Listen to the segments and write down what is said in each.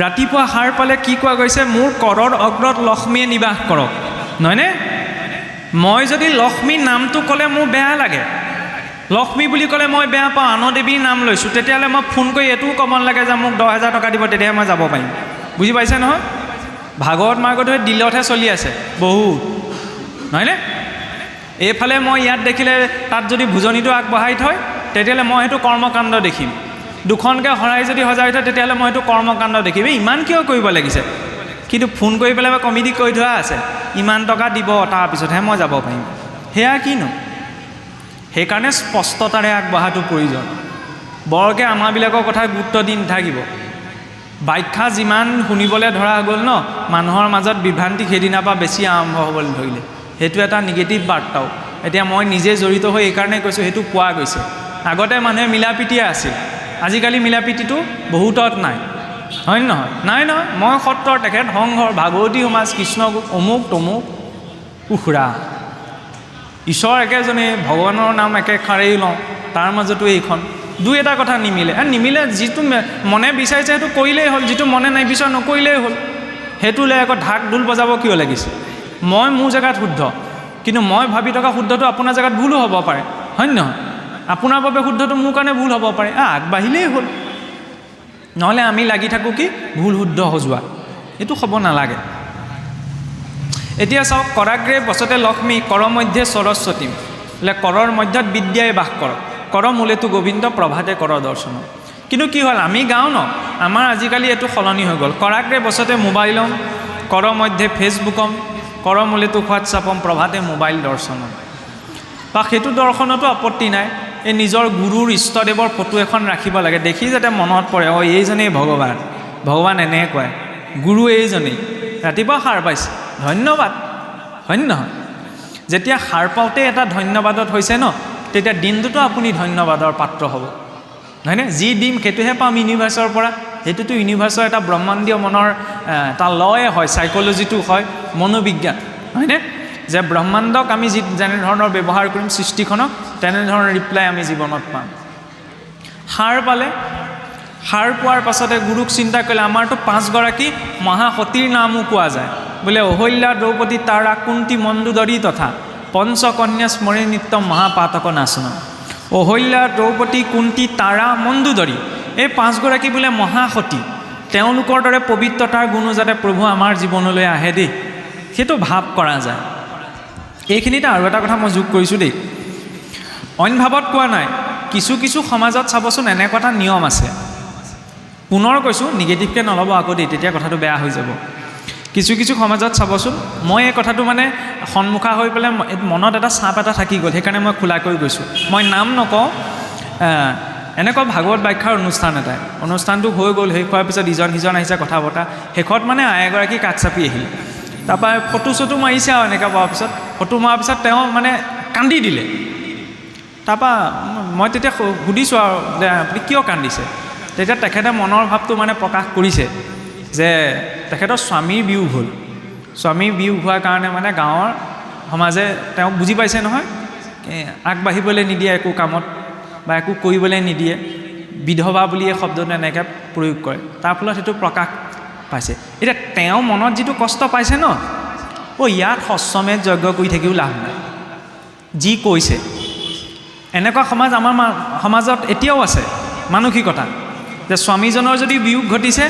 ৰাতিপুৱা সাৰ পালে কি কোৱা গৈছে, মোৰ কৰৰ অগ্ৰত লক্ষ্মীয়ে নিবাস কৰক, নহয়নে? মই যদি লক্ষ্মী নামটো ক'লে মোৰ বেয়া লাগে, লক্ষ্মী বুলি ক'লে মই বেয়া পাওঁ, আন দেৱীৰ নাম লৈছোঁ, তেতিয়াহ'লে মই ফোন কৰি এইটোও ক'ব নালাগে যে মোক 10,000 টকা দিব, তেতিয়াহে মই যাব পাৰিম। বুজি পাইছে নহয়? ভাগৱত মাৰ্গত হৈ দিলতহে চলি আছে বহুত, নহয়নে? এইফালে মই ইয়াত দেখিলে তাত যদি ভোজনীটো আগবঢ়াই থয় তেতিয়াহ'লে মই সেইটো কৰ্মকাণ্ড দেখিম, দুখনকৈ শৰাই যদি সজাই থয় তেতিয়াহ'লে মই সেইটো কৰ্মকাণ্ড দেখিম। ইমান কিয় কৰিব লাগিছে? কিন্তু ফোন কৰি পেলাই বা কমিটি কৰি থোৱা আছে, ইমান টকা দিব তাৰপিছতহে মই যাব পাৰিম, সেয়া কিনো? সেইকাৰণে স্পষ্টতাৰে আগবঢ়াটো প্ৰয়োজন। বৰকৈ আমাৰবিলাকৰ কথা গুৰুত্ব দি নাথাকিব। ব্যাখ্যা যিমান শুনিবলৈ ধৰা গ'ল ন, মানুহৰ মাজত বিভ্ৰান্তি সেইদিনাৰ পৰা বেছি আৰম্ভ হ'বলৈ ধৰিলে। সেইটো এটা নিগেটিভ বাৰ্তাও। এতিয়া মই নিজে জড়িত হৈ এইকাৰণে কৈছোঁ, সেইটো পোৱা গৈছে। আগতে মানুহে মিলাপ্ৰীতিয়ে আছিল, আজিকালি মিলাপ্ৰীতিটো বহুতত নাই, হয় নহয়? নাই নহয়। মই সত্ৰৰ, তেখেত সংঘৰ, ভাগৱতী সমাজ, কৃষ্ণ অমুক তমুক উখৰা, ঈশ্বৰ একেজনেই, ভগৱানৰ নাম একেষাৰেই লওঁ, তাৰ মাজতো এইখন দুই এটা কথা নিমিলে। নিমিলে যিটো মনে বিচাৰিছে সেইটো কৰিলেই হ'ল, যিটো মনে নাই বিচৰা নকৰিলেই হ'ল। সেইটো লৈ আকৌ ঢাক ঢোল বজাব কিয় লাগিছে? মই মোৰ জেগাত শুদ্ধ, কিন্তু মই ভাবি থকা শুদ্ধটো আপোনাৰ জেগাত ভুলো হ'ব পাৰে, হয় নহয়? আপোনাৰ বাবে শুদ্ধটো মোৰ কাৰণে ভুল হ'ব পাৰে, আগবাঢ়িলেই হ'ল। নহ'লে আমি লাগি থাকোঁ কি ভুল শুদ্ধ সজোৱা, এইটো হ'ব নালাগে। এতিয়া চাওক, কৰাগ্ৰে বসতে লক্ষ্মী কৰ মধ্যে সৰস্বতী, বোলে কৰৰ মধ্যত বিদ্যাই বাস কৰক, কৰ মূলেতো গোবিন্দ প্ৰভাতে কৰ দৰ্শন। কিন্তু কি হ'ল, আমি গাওঁ ন, আমাৰ আজিকালি এইটো সলনি হৈ গ'ল। কৰাগ্ৰে বসতে মোবাইলম, কৰ মধ্যে ফেচবুকম, কৰ মূলেতো হোৱাটছআপম, প্ৰভাতে মোবাইল দৰ্শনম। বা সেইটো দৰ্শনতো আপত্তি নাই, এই নিজৰ গুৰুৰ ইষ্টদেৱৰ ফটো এখন ৰাখিব লাগে, দেখি যাতে মনত পৰে, এইজনেই ভগৱান, ভগৱান এনেকুৱাই, গুৰু এইজনেই, ৰাতিপুৱা সাৰ পাইছে, ধন্যবাদ, হয় নহয়? যেতিয়া সাৰ পাওঁতে এটা ধন্যবাদত হৈছে ন, তেতিয়া দিনটোতো আপুনি ধন্যবাদৰ পাত্ৰ হ'ব, হয়নে? যি দিম সেইটোহে পাম ইউনিভাৰ্চৰ পৰা, সেইটোতো ইউনিভাৰ্চৰ এটা ব্ৰহ্মাণ্ডীয় মনৰ এটা লয়ে হয়, চাইক'লজিটো হয়, মনোবিজ্ঞান, হয়নে? যে ব্ৰহ্মাণ্ডক আমি যেনেধৰণৰ ব্যৱহাৰ কৰিম সৃষ্টিখনক, তেনেধৰণৰ ৰিপ্লাই আমি জীৱনত পাম। সাৰ পালে, সাৰ পোৱাৰ পাছতে গুৰুক চিন্তা কৰিলে, আমাৰতো 5গৰাকী মহাসতীৰ নামো কোৱা যায়, বোলে অহল্যা, দ্ৰৌপদী, তাৰা, কুন্তী, মণ্ডোদৰী তথা পঞ্চকন্যা স্মৰে নিত্যম মহাপাতক নাচন। অহল্যা, দ্ৰৌপদী, কুন্তী, তাৰা, মণ্ডোদৰী, এই 5গৰাকী বোলে মহাসতী, তেওঁলোকৰ দৰে পবিত্ৰতাৰ গুণো যাতে প্ৰভু আমাৰ জীৱনলৈ আহে দেই, সেইটো ভাৱ কৰা যায়। এইখিনিতে আৰু এটা কথা মই যোগ কৰিছোঁ দেই, অইন ভাৱত কোৱা নাই, কিছু কিছু সমাজত চাবচোন এনেকুৱা এটা নিয়ম আছে, পুনৰ কৈছোঁ নিগেটিভকৈ নল'ব আকৌ দেই, তেতিয়া কথাটো বেয়া হৈ যাব। কিছু কিছু সমাজত চাবচোন, মই এই কথাটো মানে সন্মুখা হৈ পেলাই মনত এটা চাপ এটা থাকি গ'ল, সেইকাৰণে মই খোলাকৈ গৈছোঁ। মই নাম নকওঁ, এনেকুৱা ভাগৱত ব্যাখ্যাৰ অনুষ্ঠান এটাই, অনুষ্ঠানটো হৈ গ'ল, শেষ হোৱাৰ পিছত ইজন সিজন আহিছে, কথা বতৰা, শেষত মানে এগৰাকী কাষ চাপি আহিল, তাৰপৰা ফটো চটো মাৰিছে আৰু এনেকৈ পোৱাৰ পিছত, ফটো মৰাৰ পিছত তেওঁ মানে কান্দি দিলে। তাৰপৰা মই তেতিয়া সুধিছোঁ আৰু যে আপুনি কিয় কান্দিছে? তেতিয়া তেখেতে মনৰ ভাৱটো মানে প্ৰকাশ কৰিছে যে তেখেতৰ স্বামীৰ বিয়োগ হ'ল, স্বামীৰ বিয়োগ হোৱাৰ কাৰণে মানে গাঁৱৰ সমাজে তেওঁক বুজি পাইছে নহয়, আগবাঢ়িবলৈ নিদিয়ে একো কামত বা একো কৰিবলৈ নিদিয়ে, বিধৱা বুলি এই শব্দটো এনেকৈ প্ৰয়োগ কৰে, তাৰ ফলত সেইটো প্ৰকাশ পাইছে। এতিয়া তেওঁ মনত যিটো কষ্ট পাইছে ন, ইয়াত সশ্ৰমে যজ্ঞ কৰি থাকিও লাভ নাই, যি কৈছে। এনেকুৱা সমাজ আমাৰ সমাজত এতিয়াও আছে, মানসিকতা যে স্বামীজনৰ যদি বিয়োগ ঘটিছে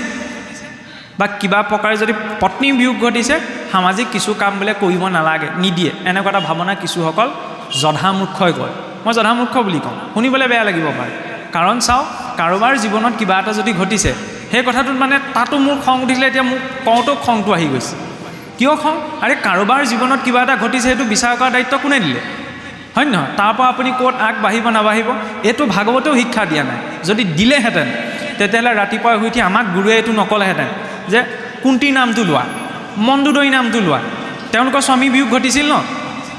বা কিবা প্ৰকাৰে যদি পত্নীৰ বিয়োগ ঘটিছে, সামাজিক কিছু কাম বোলে কৰিব নালাগে, নিদিয়ে, এনেকুৱা এটা ভাৱনা কিছুসকল জধামূৰ্খই কয়। মই জধামূৰ্খ বুলি কওঁ, শুনিবলৈ বেয়া লাগিব পাৰে, কাৰণ চাওক, কাৰোবাৰ জীৱনত কিবা এটা যদি ঘটিছে, সেই কথাটোত মানে তাতো মোৰ খং উঠিছিলে, এতিয়া মোক কওঁতো খংটো আহি গৈছে। কিয় খং? আৰে কাৰোবাৰ জীৱনত কিবা এটা ঘটিছে, সেইটো বিচাৰ কৰাৰ দায়িত্ব কোনে দিলে, হয় নহয়? তাৰ পৰা আপুনি ক'ত আগবাঢ়িব নাবাঢ়িব, এইটো ভাগৱতেও শিক্ষা দিয়া নাই। যদি দিলেহেঁতেন তেতিয়াহ'লে ৰাতিপুৱা শুই উঠি আমাক গুৰুৱে এইটো নকলেহেঁতেন যে কুন্তীৰ নামটো লোৱা, মণ্ডোদৰী নামটো লোৱা, তেওঁলোকৰ স্বামী বিয়োগ ঘটিছিল ন,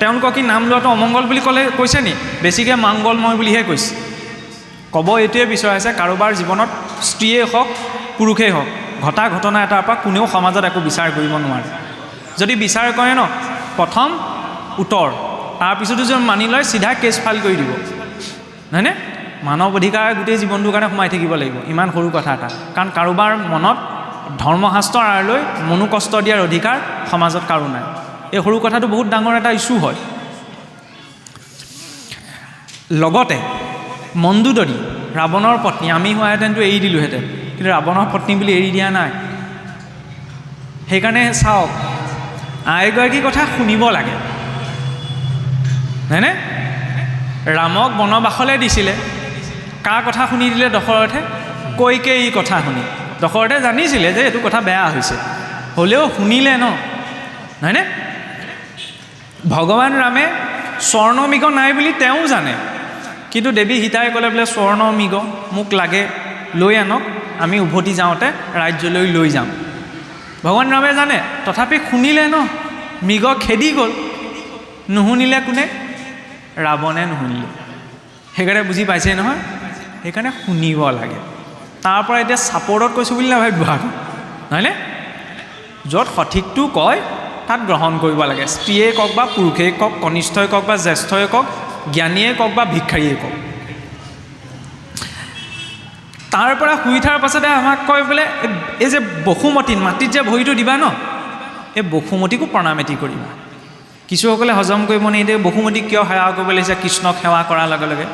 তেওঁলোকৰ কি নাম লোৱাটো অমংগল বুলি কৈছে নি? বেছিকৈ মংগলময় বুলিহে কৈছে। ক'ব এইটোৱে বিচৰাইছে, কাৰোবাৰ জীৱনত স্ত্ৰীয়ে হওক পুৰুষেই হওক ঘটা ঘটনা এটাৰ পৰা কোনেও সমাজত একো বিচাৰ কৰিব নোৱাৰে। যদি বিচাৰ কৰে ন, প্ৰথম উত্তৰ, তাৰপিছতো যদি মানি লয় চিধা কেছ ফাইল কৰি দিব, নহয়নে? মানৱ অধিকাৰ গোটেই জীৱনটোৰ কাৰণে সোমাই থাকিব লাগিব, ইমান সৰু কথা এটা। কাৰণ কাৰোবাৰ মনত ধৰ্মশাস্ত্ৰৰ আঁৰলৈ মনো কষ্ট দিয়াৰ অধিকাৰ সমাজত কাৰো নাই। এই সৰু কথাটো বহুত ডাঙৰ এটা ইছ্যু হয়। লগতে মণ্ডোদৰী ৰাৱণৰ পত্নী, আমি হোৱাহেঁতেনতো এৰি দিলোঁহেঁতেন, কিন্তু ৰাৱণৰ পত্নী বুলি এৰি দিয়া নাই। সেইকাৰণে চাওক, আইগৰাকীৰ কথা শুনিব লাগে, হয়নে? ৰামক বনবাসলৈ দিছিলে, কাৰ কথা শুনি দিলে? দশৰথে। কৈকেয়ীৰ কথা শুনি। দশৰথে জানিছিলে যে এইটো কথা বেয়া হৈছে, হ'লেও শুনিলে ন, হয়নে? ভগৱান ৰামে স্বৰ্ণমৃগ নাই বুলি তেওঁ জানে, কিন্তু দেৱী সীতাই ক'লে বোলে স্বৰ্ণমৃগ মোক লাগে, লৈ আনক, আমি উভতি যাওঁতে ৰাজ্যলৈ লৈ যাম। ভগৱান ৰামে জানে, তথাপি শুনিলে ন, মৃগ খেদি গ'ল। নুশুনিলে কোনে? ৰাৱণে নুশুনিলে। সেইকাৰণে বুজি পাইছে নহয়? সেইকাৰণে শুনিব লাগে। তাৰ পৰা এতিয়া চাপৰ্টত কৈছোঁ বুলি নাভাবিব, হয়নে? য'ত সঠিকটো কয় তাত গ্ৰহণ কৰিব লাগে। স্ত্ৰীয়ে কওক বা পুৰুষেই কওক, কনিষ্ঠই কওক বা জ্যেষ্ঠই কওক, জ্ঞানীয়ে কওক বা ভিক্ষাৰীয়ে কওক। তাৰ পৰা শুই উঠাৰ পাছতে আমাক কয় বোলে এই যে বসুমতী, মাটিত যে ভৰিটো দিবা ন, এই বসুমতীকো প্ৰণাম এটি কৰিবা। কিছুসকলে হজম কৰিব নিদিয়ে, বসুমতীক কিয় সেৱা কৰিব লাগিছে? কৃষ্ণক সেৱা কৰাৰ লগে লগে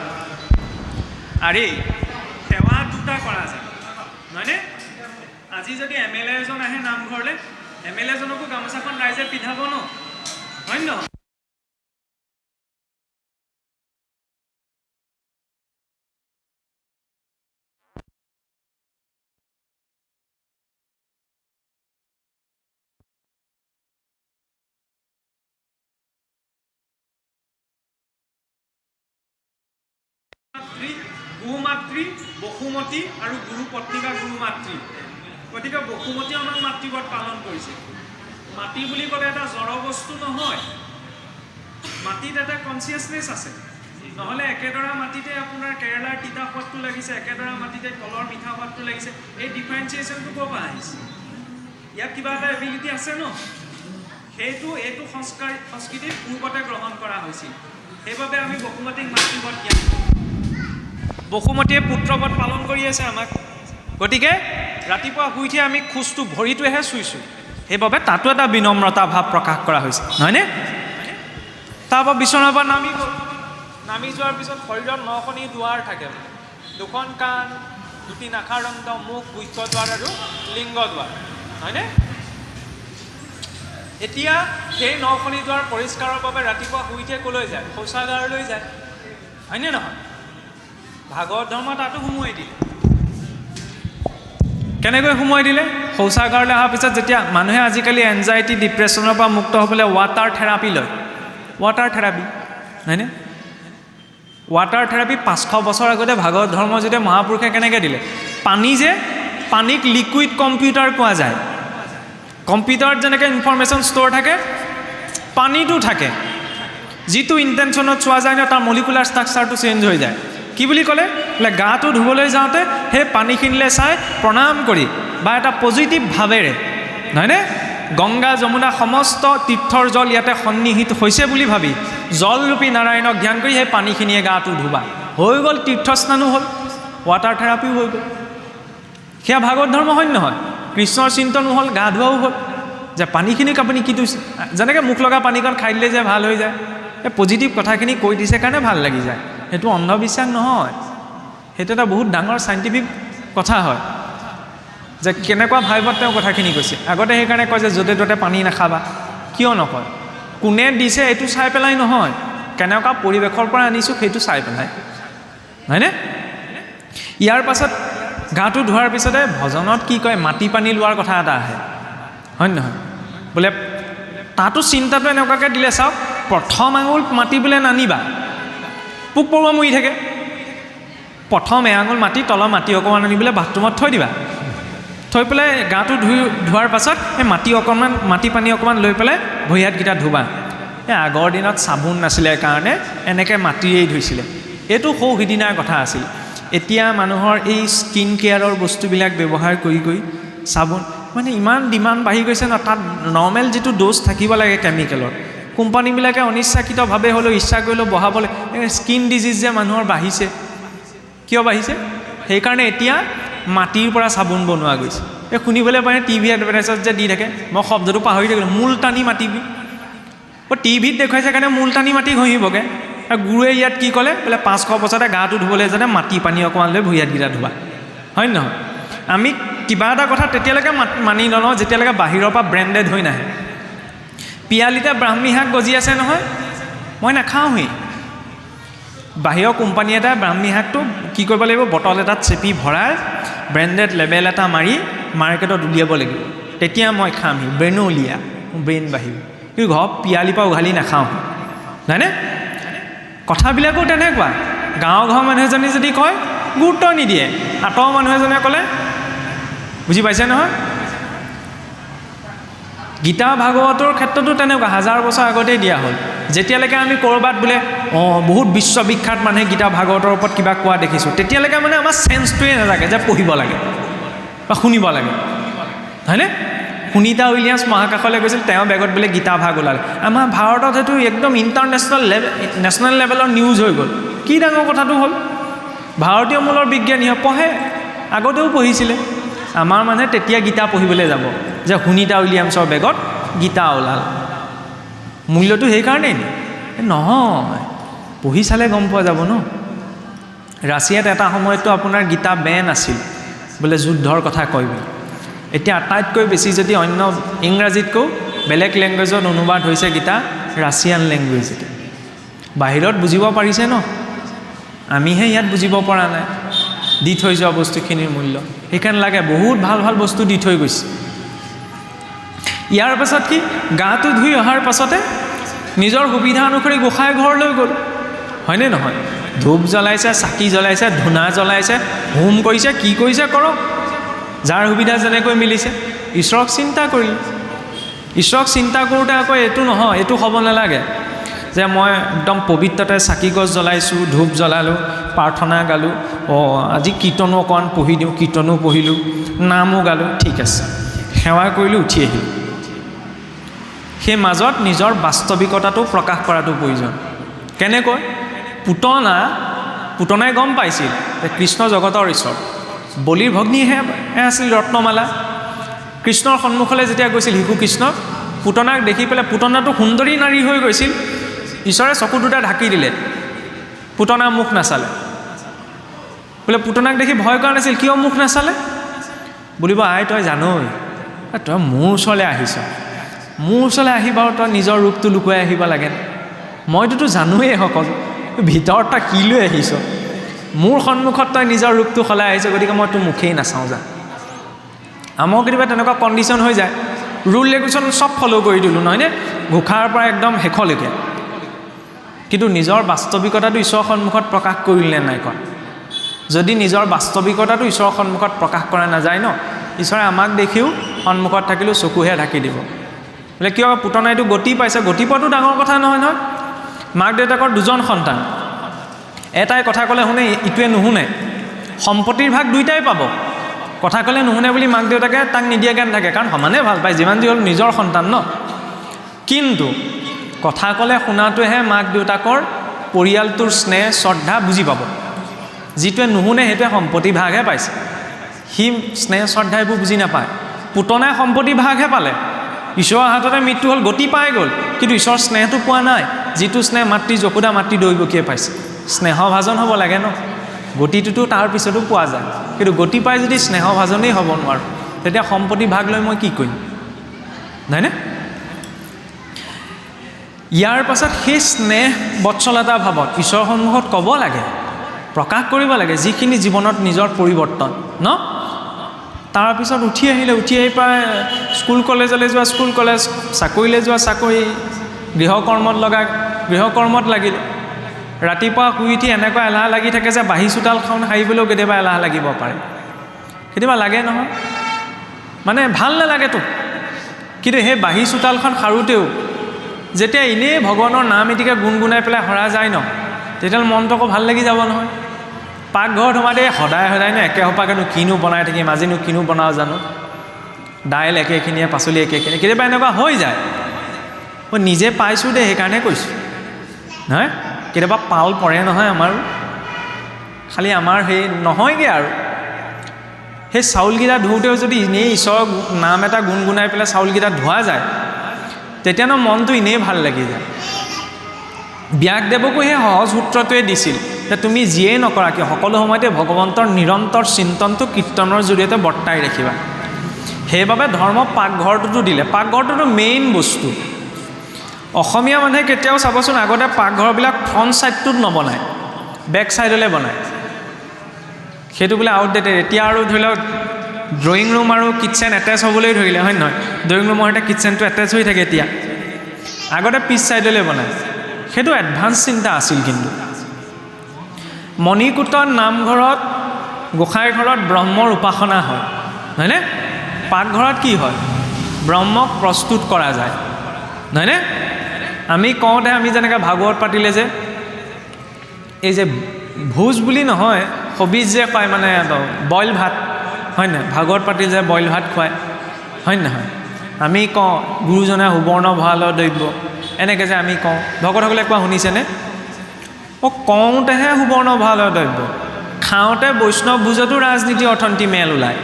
আৰে সেৱা দুটা কৰা যায়, নহয়নে? আজি যদি MLA এজন আহে নামঘৰলৈ, MLA জনকো গামোচাখন ৰাইজে পিন্ধাব ন, হয় নহয়? গুৰুমাতৃ, বসুমতী আৰু গুৰুপত্নী বা গুৰুমাতৃ। গতিকে বসুমতী আমাক মাতৃব্ৰত পালন কৰিছে। মাটি বুলি ক'লে এটা জড় বস্তু নহয়, মাটিত এটা কনচিয়াছনেছ আছে। নহ'লে একেডৰা মাটিতে আপোনাৰ কেৰেলাৰ তিতা সোৱাদটো লাগিছে, একেডৰা মাটিতে কলৰ মিঠা সোৱাদটো লাগিছে। এই ডিফাৰেঞ্চিয়েশ্যনটো ক'ৰ পৰা আহিছে? ইয়াত কিবা এটা এবিলিটি আছে ন, এইটো সংস্কৃতিত পূৰ্বতে গ্ৰহণ কৰা হৈছিল। সেইবাবে আমি বসুমতীক মাতৃব্ৰত জ্ঞান, বসুমতীয়ে পুত্ৰব্ৰত পালন কৰি আছে আমাক। গতিকে ৰাতিপুৱা শুই উঠি আমি খোজটো ভৰিটোৱেহে চুইছোঁ, সেইবাবে তাতো এটা বিনম্ৰতা ভাৱ প্ৰকাশ কৰা হৈছে, নহয়নে? তাৰপৰা বিচনাৰ পৰা নামি গ'ল। নামি যোৱাৰ পিছত শৰীৰত 9খনি দুৱাৰ থাকে, 2খন কাণ, 2টি নাসাৰন্দ, মুখ, গুহ্য দুৱাৰ আৰু লিংগ দুৱাৰ, হয়নে? এতিয়া সেই 9খনি দুৱাৰ পৰিষ্কাৰৰ বাবে ৰাতিপুৱা শুই উঠিয়ে ক'লৈ যায়? শৌচাগাৰলৈ যায়, হয়নে নহয়? ভাগৱত ধৰ্ম তাতো সোমোৱাই দিলে। কেনেকৈ সোমোৱাই দিলে? শৌচাগাৰলৈ অহাৰ পিছত যেতিয়া মানুহে আজিকালি এনজাইটি, ডিপ্ৰেশ্যনৰ পৰা মুক্ত হ'বলৈ ৱাটাৰ থেৰাপি লয়, ৱাটাৰ থেৰাপি, হয়নে? ৱাটাৰ থেৰাপি 500 বছৰ আগতে ভাগৱত ধৰ্ম যেতিয়া মহাপুৰুষে কেনেকৈ দিলে? পানীক লিকুইড কম্পিউটাৰ কোৱা যায়। কম্পিউটাৰত যেনেকৈ ইনফৰমেশ্যন ষ্ট'ৰ থাকে, পানীটো থাকে। যিটো ইণ্টেনশ্যনত চোৱা যায় ন, তাৰ মলিকুলাৰ ষ্ট্ৰাকচাৰটো চেঞ্জ হৈ যায়। কি বুলি ক'লে? বোলে গাটো ধুবলৈ যাওঁতে সেই পানীখিনিলৈ চাই প্ৰণাম কৰি বা এটা পজিটিভ ভাৱেৰে, নহয়নে? গংগা যমুনা সমস্ত তীৰ্থৰ জল ইয়াতে সন্নিহিত হৈছে বুলি ভাবি জলৰূপী নাৰায়ণক ধ্যান কৰি সেই পানীখিনিয়ে গাটো ধুবা। হৈ গ'ল, তীৰ্থস্নানো হ'ল, ৱাটাৰ থেৰাপিও হৈ গ'ল। সেয়া ভাগৱত ধৰ্ম হয় নহয়? কৃষ্ণৰ চিন্তনো হ'ল, গা ধোৱাও হ'ল। যে পানীখিনিক আপুনি কিটো, যেনেকৈ মুখ লগা পানীকণ খাই দিলে যে ভাল হৈ যায়, এই পজিটিভ কথাখিনি কৈ দিছে কাৰণে ভাল লাগি যায়। সেইটো অন্ধবিশ্বাস নহয়, সেইটো এটা বহুত ডাঙৰ চাইণ্টিফিক কথা হয় যে কেনেকুৱা ভাইবত তেওঁ কথাখিনি কৈছে। আগতে সেইকাৰণে কয় যে য'তে ত'তে পানী নাখাবা। কিয় নকয়? কোনে দিছে এইটো চাই পেলাই নহয়, কেনেকুৱা পৰিৱেশৰ পৰা আনিছোঁ সেইটো চাই পেলাই, হয়নে? ইয়াৰ পাছত গাটো ধোৱাৰ পিছতে ভজনত কি কয়? মাটি পানী লোৱাৰ কথা এটা আহে, হয় নহয়? বোলে তাতো চিন্তাটো এনেকুৱাকৈ দিলে, চাওক, প্ৰথম আঙুল মাটি বোলে নানিবা, পোক পৰুৱা মৰি থাকে। প্ৰথম এআঙুল মাটি, তলৰ মাটি অকণমান আনি পেলাই বাথৰুমত থৈ দিবা, থৈ পেলাই গাটো ধোৱাৰ পাছত এই মাটি পানী অকণমান লৈ পেলাই ভৰি হাতকেইটা ধুবা। এই আগৰ দিনত চাবোন নাছিলে কাৰণে এনেকৈ মাটিৰেই ধুইছিলে। এইটো সৌ সিদিনাৰ কথা আছিল। এতিয়া মানুহৰ এই স্কিন কেয়াৰৰ বস্তুবিলাক ব্যৱহাৰ কৰি চাবোন মানে ইমান ডিমাণ্ড বাঢ়ি গৈছে ন, তাত নৰ্মেল যিটো ড'জ থাকিব লাগে কেমিকেলৰ, কোম্পানীবিলাকে অনিচ্ছাকৃতভাৱে হ'লেও ইচ্ছা কৰিলেও বঢ়াবলৈ, স্কিন ডিজিজ যে মানুহৰ বাঢ়িছে। কিয় বাঢ়িছে? সেইকাৰণে এতিয়া মাটিৰ পৰা চাবোন বনোৱা গৈছে এই শুনিবলৈ পায় টিভি এডভাৰটাইজত যে দি থাকে মই শব্দটো পাহৰি থাকিলোঁ মুলতানী মাটি টিভিত দেখুৱাইছে কাৰণে মুলতানী মাটি ঘঁহিবগৈ আৰু গুৰুৱে ইয়াত কি ক'লে বোলে 500 বছৰতে গাটো ধুবলৈ যাতে মাটি পানী অকণমান লৈ ভৰি হাতকেইটা ধোৱা হয় নহয় আমি কিবা এটা কথা তেতিয়ালৈকে মানি নলওঁ যেতিয়ালৈকে বাহিৰৰ পৰা ব্ৰেণ্ডেড হৈ নাহে পিয়ালিতে ব্ৰাহ্মী শাক গজি আছে নহয় মই নাখাওঁহি বাহিৰৰ কোম্পানী এটাই ব্ৰাহ্মী শাকটো কি কৰিব লাগিব বটল এটাত চেপি ভৰাই ব্ৰেণ্ডেড লেবেল এটা মাৰি মাৰ্কেটত উলিয়াব লাগিব তেতিয়া মই খামহি ব্ৰেইনো উলিয়া ব্ৰেইন বাঢ়িব কিন্তু ঘৰত পিয়ালিৰ পৰা উঘালি নাখাওঁ হয়নে কথাবিলাকো তেনেকুৱা গাঁৱৰ ঘৰৰ মানুহ এজনী যদি কয় গুৰুত্ব নিদিয়ে আঁতৰৰ মানুহ এজনে ক'লে বুজি পাইছে নহয় গীতা ভাগৱতৰ ক্ষেত্ৰতো তেনেকুৱা 1000 বছৰ আগতেই দিয়া হ'ল যেতিয়ালৈকে আমি ক'ৰবাত বোলে বহুত বিশ্ববিখ্যাত মানুহে গীতা ভাগৱতৰ ওপৰত কিবা কোৱা দেখিছোঁ তেতিয়ালৈকে মানে আমাৰ চেন্সটোৱে নাথাকে যে পঢ়িব লাগে বা শুনিব লাগে হয়নে সুনীতা উইলিয়ামছ মহাকাশলৈ গৈছিল তেওঁ বেগত বোলে গীতা ভাগ ওলালে আমাৰ ভাৰতত সেইটো একদম নেশ্যনেল লেভেলৰ নিউজ হৈ গ'ল কি ডাঙৰ কথাটো হ'ল ভাৰতীয় মূলৰ বিজ্ঞানীয়ে পঢ়ে আগতেও পঢ়িছিলে আমাৰ মানুহে তেতিয়া গীতা পঢ়িবলৈ যাব যে সুনীতা উইলিয়ামছৰ বেগত গীতা ওলাল মূল্যটো সেইকাৰণেই নহয় পঢ়ি চালে গম পোৱা যাব ন ৰাছিয়াত এটা সময়ততো আপোনাৰ গীতা বেন আছিল বোলে যুদ্ধৰ কথা কয় বুলি এতিয়া আটাইতকৈ বেছি যদি অন্য ইংৰাজীতকৈ বেলেগ লেংগুৱেজত অনুবাদ হৈছে গীতা ৰাছিয়ান লেংগুৱেজতে বাহিৰত বুজিব পাৰিছে ন আমিহে ইয়াত বুজিব পৰা নাই দি থৈ যোৱা বস্তুখিনিৰ মূল্য সেইকাৰণে লাগে বহুত ভাল ভাল বস্তু দি থৈ গৈছে ইয়াৰ পাছত কি গাটো ধুই অহাৰ পাছতে নিজৰ সুবিধা অনুসৰি গোসাঁই ঘৰলৈ গ'ল হয়নে নহয় ধূপ জ্বলাইছে চাকি জ্বলাইছে ধূনা জ্বলাইছে হোম কৰিছে কি কৰিছে কৰক যাৰ সুবিধা যেনেকৈ মিলিছে ঈশ্বৰক চিন্তা কৰিলে ঈশ্বৰক চিন্তা কৰোঁতে আকৌ এইটো নহয় এইটো হ'ব নালাগে যে মই একদম পবিত্ৰতে চাকি গছ জ্বলাইছোঁ ধূপ জ্বলালোঁ প্ৰাৰ্থনা গালোঁ আজি কীৰ্তনো অকণমান পঢ়ি দিওঁ কীৰ্তনো পঢ়িলোঁ নামো গালোঁ ঠিক আছে সেৱা কৰিলোঁ উঠি আহিলোঁ সেই মাজত নিজৰ বাস্তৱিকতাটো প্ৰকাশ কৰাটো প্ৰয়োজন কেনেকৈ পুতনাই গম পাইছিল যে কৃষ্ণ জগতৰ ঈশ্বৰ বলিৰ ভগ্নীহে আছিল ৰত্নমালা কৃষ্ণৰ সন্মুখলৈ যেতিয়া গৈছিল শিশু কৃষ্ণ পুতনাক দেখি পেলাই পুতনাটো সুন্দৰী নাৰী হৈ গৈছিল ঈশ্বৰে চকু দুটা ঢাকি দিলে পুতনা মুখ নাচালে বোলে পুতনাক দেখি ভয় কৰা নাছিল কিয় মুখ নাচালে বুলিব আই তই জানই তই মোৰ ওচৰলৈ আহিছ মোৰ ওচৰলৈ আহি বাৰু তই নিজৰ ৰূপটো লুকুৱাই আহিব লাগে মইতোতো জানোৱেই সকল ভিতৰত তই কি লৈ আহিছ মোৰ সন্মুখত তই নিজৰ ৰূপটো সলাই আহিছ গতিকে মই তোৰ মুখেই নাচাওঁ যা আমাৰ কেতিয়াবা তেনেকুৱা কণ্ডিশ্যন হৈ যায় ৰুল ৰেগুলেশ্যন চব ফ'ল' কৰি দিলোঁ নহয়নে ঘোষাৰ পৰা একদম শেষলৈকে কিন্তু নিজৰ বাস্তৱিকতাটো ঈশ্বৰৰ সন্মুখত প্ৰকাশ কৰিলে নাই কৰা যদি নিজৰ বাস্তৱিকতাটো ঈশ্বৰৰ সন্মুখত প্ৰকাশ কৰা নাযায় ন ঈশ্বৰে আমাক দেখিও সন্মুখত থাকিলেও চকুহে ঢাকি দিব বোলে কিয় পুতনাইটো গতি পাইছে গতি পোৱাটো ডাঙৰ কথা নহয় নহয় মাক দেউতাকৰ দুজন সন্তান এটাই কথা ক'লে শুনে ইটোৱে নুশুনে সম্পত্তিৰ ভাগ দুইটাই পাব কথা ক'লে নুশুনে বুলি মাক দেউতাকে তাক নিদিয়াকৈ নাথাকে কাৰণ সমানে ভাল পায় যিমান যি হ'ল নিজৰ সন্তান ন কিন্তু কথা ক'লে শুনাটোহে মাক দেউতাকৰ পৰিয়ালটোৰ স্নেহ শ্ৰদ্ধা বুজি পাব যিটোৱে নুশুনে সেইটোৱে সম্পত্তি ভাগহে পাইছে সি স্নেহ শ্ৰদ্ধা এইবোৰ বুজি নাপায় পুতনাই সম্পত্তি ভাগহে পালে ঈশ্বৰৰ হাততে মৃত্যু হ'ল গতি পাই গ'ল কিন্তু ঈশ্বৰৰ স্নেহটো পোৱা নাই যিটো স্নেহ মাতৃ যশোদা মাতৃ দৈৱকীয়ে পাইছে স্নেহভাজন হ'ব লাগে ন গতিটোতো তাৰ পিছতো পোৱা যায় কিন্তু গতি পাই যদি স্নেহভাজনেই হ'ব নোৱাৰোঁ তেতিয়া সম্পত্তি ভাগ লৈ মই কি কৰিম নহয়নে ইয়াৰ পাছত সেই স্নেহ বৎসলতা ভাৱত ঈশ্বৰৰ সন্মুখত ক'ব লাগে প্ৰকাশ কৰিব লাগে যিখিনি জীৱনত নিজৰ পৰিৱৰ্তন ন তাৰপিছত উঠি আহিলে উঠি আহি প্ৰায় স্কুল কলেজলৈ যোৱা স্কুল কলেজ চাকৰিলৈ যোৱা চাকৰি গৃহকৰ্মত লাগিলে ৰাতিপুৱা শুই উঠি এনেকুৱা এলাহ লাগি থাকে যে বাঢ়ি চোতালখন সাৰিবলৈও কেতিয়াবা এলাহ লাগিব পাৰে কেতিয়াবা লাগে নহয় মানে ভাল নালাগেতো কিন্তু সেই বাঢ়ি চোতালখন সাৰোঁতেও যেতিয়া এনেই ভগৱানৰ নাম এটিকে গুণগুণাই পেলাই সৰা যায় ন তেতিয়াহ'লে মনটো আকৌ ভাল লাগি যাব নহয় পাকঘৰত সোমাতে সদায় নো একে সোপাকেনো কিনো বনাই থাকিম আজিনো কিনো বনাওঁ জানো দাইল একেখিনিয়ে পাচলি একেখিনি কেতিয়াবা এনেকুৱা হৈ যায় মই নিজে পাইছোঁ দে সেইকাৰণে কৈছোঁ নহয় কেতিয়াবা পাল পৰে নহয় আমাৰো খালি আমাৰ সেই নহয়গৈ আৰু সেই চাউলকেইটা ধুওঁতেও যদি এনেই ঈশ্বৰৰ নাম এটা গুণগুণাই পেলাই চাউলকেইটা ধোৱা যায় তেতিয়ানো মনটো এনেই ভাল লাগি যায়। ব্যাসদেৱকো সেই সহজ সূত্ৰটোৱে দিছিল যে তুমি যিয়েই নকৰা কিয় সকলো সময়তে ভগৱন্তৰ নিৰন্তৰ চিন্তনটো কীৰ্তনৰ জৰিয়তে বৰ্তাই ৰাখিবা। সেইবাবে ধৰ্ম পাকঘৰটোতো দিলে। পাকঘৰটোতো মেইন বস্তু। অসমীয়া মানুহে কেতিয়াও চাবচোন আগতে পাকঘৰবিলাক ফ্ৰণ্ট ছাইডটোত নবনায়, বেক ছাইডলৈ বনায়। সেইটো বোলে আউটডেটেড। এতিয়া আৰু ধৰি লওক ড্ৰয়িং ৰুম আৰু কিটচেন এটেচ হ'বলৈ ধৰিলে, হয় নহয়? ড্ৰয়িং ৰুমৰ সৈতে কিটচেনটো এটেচ হৈ থাকে এতিয়া। আগতে পিছ ছাইডলৈ বনায়। সেইটো এডভান্স চিন্তা আছিল। কিন্তু মণিকূটত নামঘৰত গোসাঁই ঘৰত ব্ৰহ্মৰ উপাসনা হয়, হয়নে? পাকঘৰত কি হয়? ব্ৰহ্মক প্ৰস্তুত কৰা যায়, নহয়নে? আমি কওঁতে আমি যেনেকৈ ভাগৱত পাতিলে যে এই যে ভোজ বুলি নহয়, সবিজ যে খুৱায় মানে বইল ভাত, হয় নহয়? ভাগৱত পাতি যে বইল ভাত খুৱায়, হয় নহয়? আমি কওঁ গুৰুজনে সুবৰ্ণ ভঁৰালৰ দ্ৰব্য, এনেকৈ যে আমি কওঁ। ভকতসকলে কোৱা শুনিছেনে? কওঁতেহে সুবৰ্ণ ভঁৰালৰ দ্ৰব্য, খাওঁতে বৈষ্ণৱ ভোজতো ৰাজনীতি অৰ্থনীতি মেল ওলায়,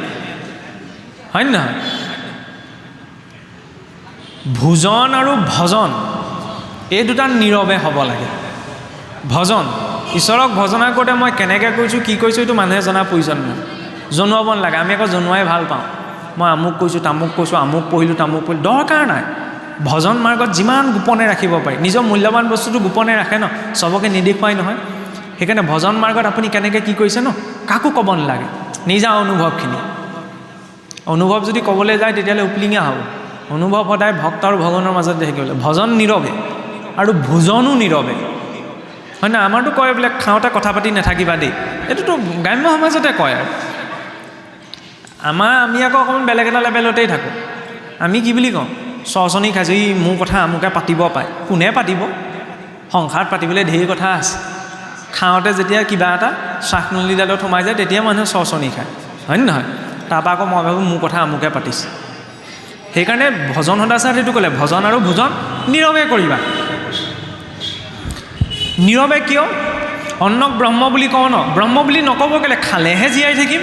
হয় নহয়? ভোজন আৰু ভজন এই দুটা নীৰৱে হ'ব লাগে। ভজন, ঈশ্বৰক ভজনা কৰোঁতে মই কেনেকৈ কৰিছোঁ, কি কৰিছোঁ, এইটো মানুহে জনাৰ প্ৰয়োজন নাই, জনোৱাব নালাগে। আমি আকৌ জনোৱাই ভাল পাওঁ। মই আমুক কৈছোঁ, তামুক কৈছোঁ, আমুক পঢ়িলোঁ, তামুক পঢ়িলোঁ, দৰকাৰ নাই। ভজন মাৰ্গত যিমান গোপনে ৰাখিব পাৰি, নিজৰ মূল্যৱান বস্তুটো গোপনে ৰাখে ন, চবকে নিদেখুৱাই নহয়। সেইকাৰণে ভজন মাৰ্গত আপুনি কেনেকৈ কি কৰিছে ন, কাকো ক'ব নালাগে, নিজা অনুভৱখিনি। অনুভৱ যদি ক'বলৈ যায় তেতিয়াহ'লে উপলিঙা হ'ব। অনুভৱ সদায় ভক্ত আৰু ভগৱানৰ মাজত থাকিব লাগে। ভজন নীৰৱে আৰু ভোজনো নীৰৱে, হয় নহয়? আমাৰতো কয় বোলে খাওঁতে কথা পাতি নাথাকিবা দেই, এইটোতো গ্ৰাম্য সমাজতে কয়। আৰু আমি আকৌ অকণমান বেলেগ এটা লেভেলতেই থাকোঁ। আমি কি বুলি কওঁ? চৰচনি খাইছোঁ, ই মোৰ কথা আমুকে পাতিব পায়। কোনে পাতিব? সংসাৰত পাতিবলৈ ধেৰ কথা আছে। খাওঁতে যেতিয়া কিবা এটা শ্বাসনলীডালত সোমাই যায় তেতিয়া মানুহে চৰচনি খায়, হয় নহয়? তাৰপৰা আকৌ মই ভাবোঁ মোৰ কথা আমুকে পাতিছে। সেইকাৰণে ভজন সদাচাৰ সেইটো ক'লে ভজন আৰু ভোজন নীৰৱে কৰিবা। নীৰৱে কিয়? অন্নক ব্ৰহ্ম বুলি কওঁ ন, ব্ৰহ্ম বুলি নক'ব কেলে? খালেহে জীয়াই থাকিম,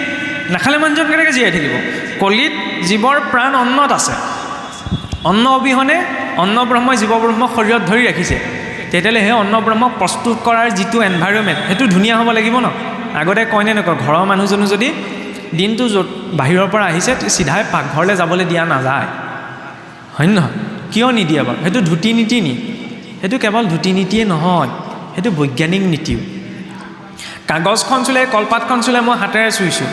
নাখালে মানুহজন কেনেকৈ জীয়াই থাকিব? কলিত জীৱৰ প্ৰাণ অন্নত আছে। অন্ন অবিহনে অন্ন ব্ৰহ্মই জীৱ ব্ৰহ্মক শৰীৰত ধৰি ৰাখিছে। তেতিয়াহ'লে সেই অন্ন ব্ৰহ্মক প্ৰস্তুত কৰাৰ যিটো এনভাইৰনমেণ্ট সেইটো ধুনীয়া হ'ব লাগিব ন। আগতে কয়নে নকয়, ঘৰৰ মানুহজনো যদি দিনটো য'ত বাহিৰৰ পৰা আহিছে চিধাই পাকঘৰলৈ যাবলৈ দিয়া নাযায়, হয় নহয়? কিয় নিদিয়ে বাৰু? সেইটো ধুতি নীতি নি? সেইটো কেৱল ধুতি নীতিয়ে নহয়, সেইটো বৈজ্ঞানিক নীতিও। কাগজখন চুলে, কলপাতখন চুলে মই হাতেৰে চুইছোঁ,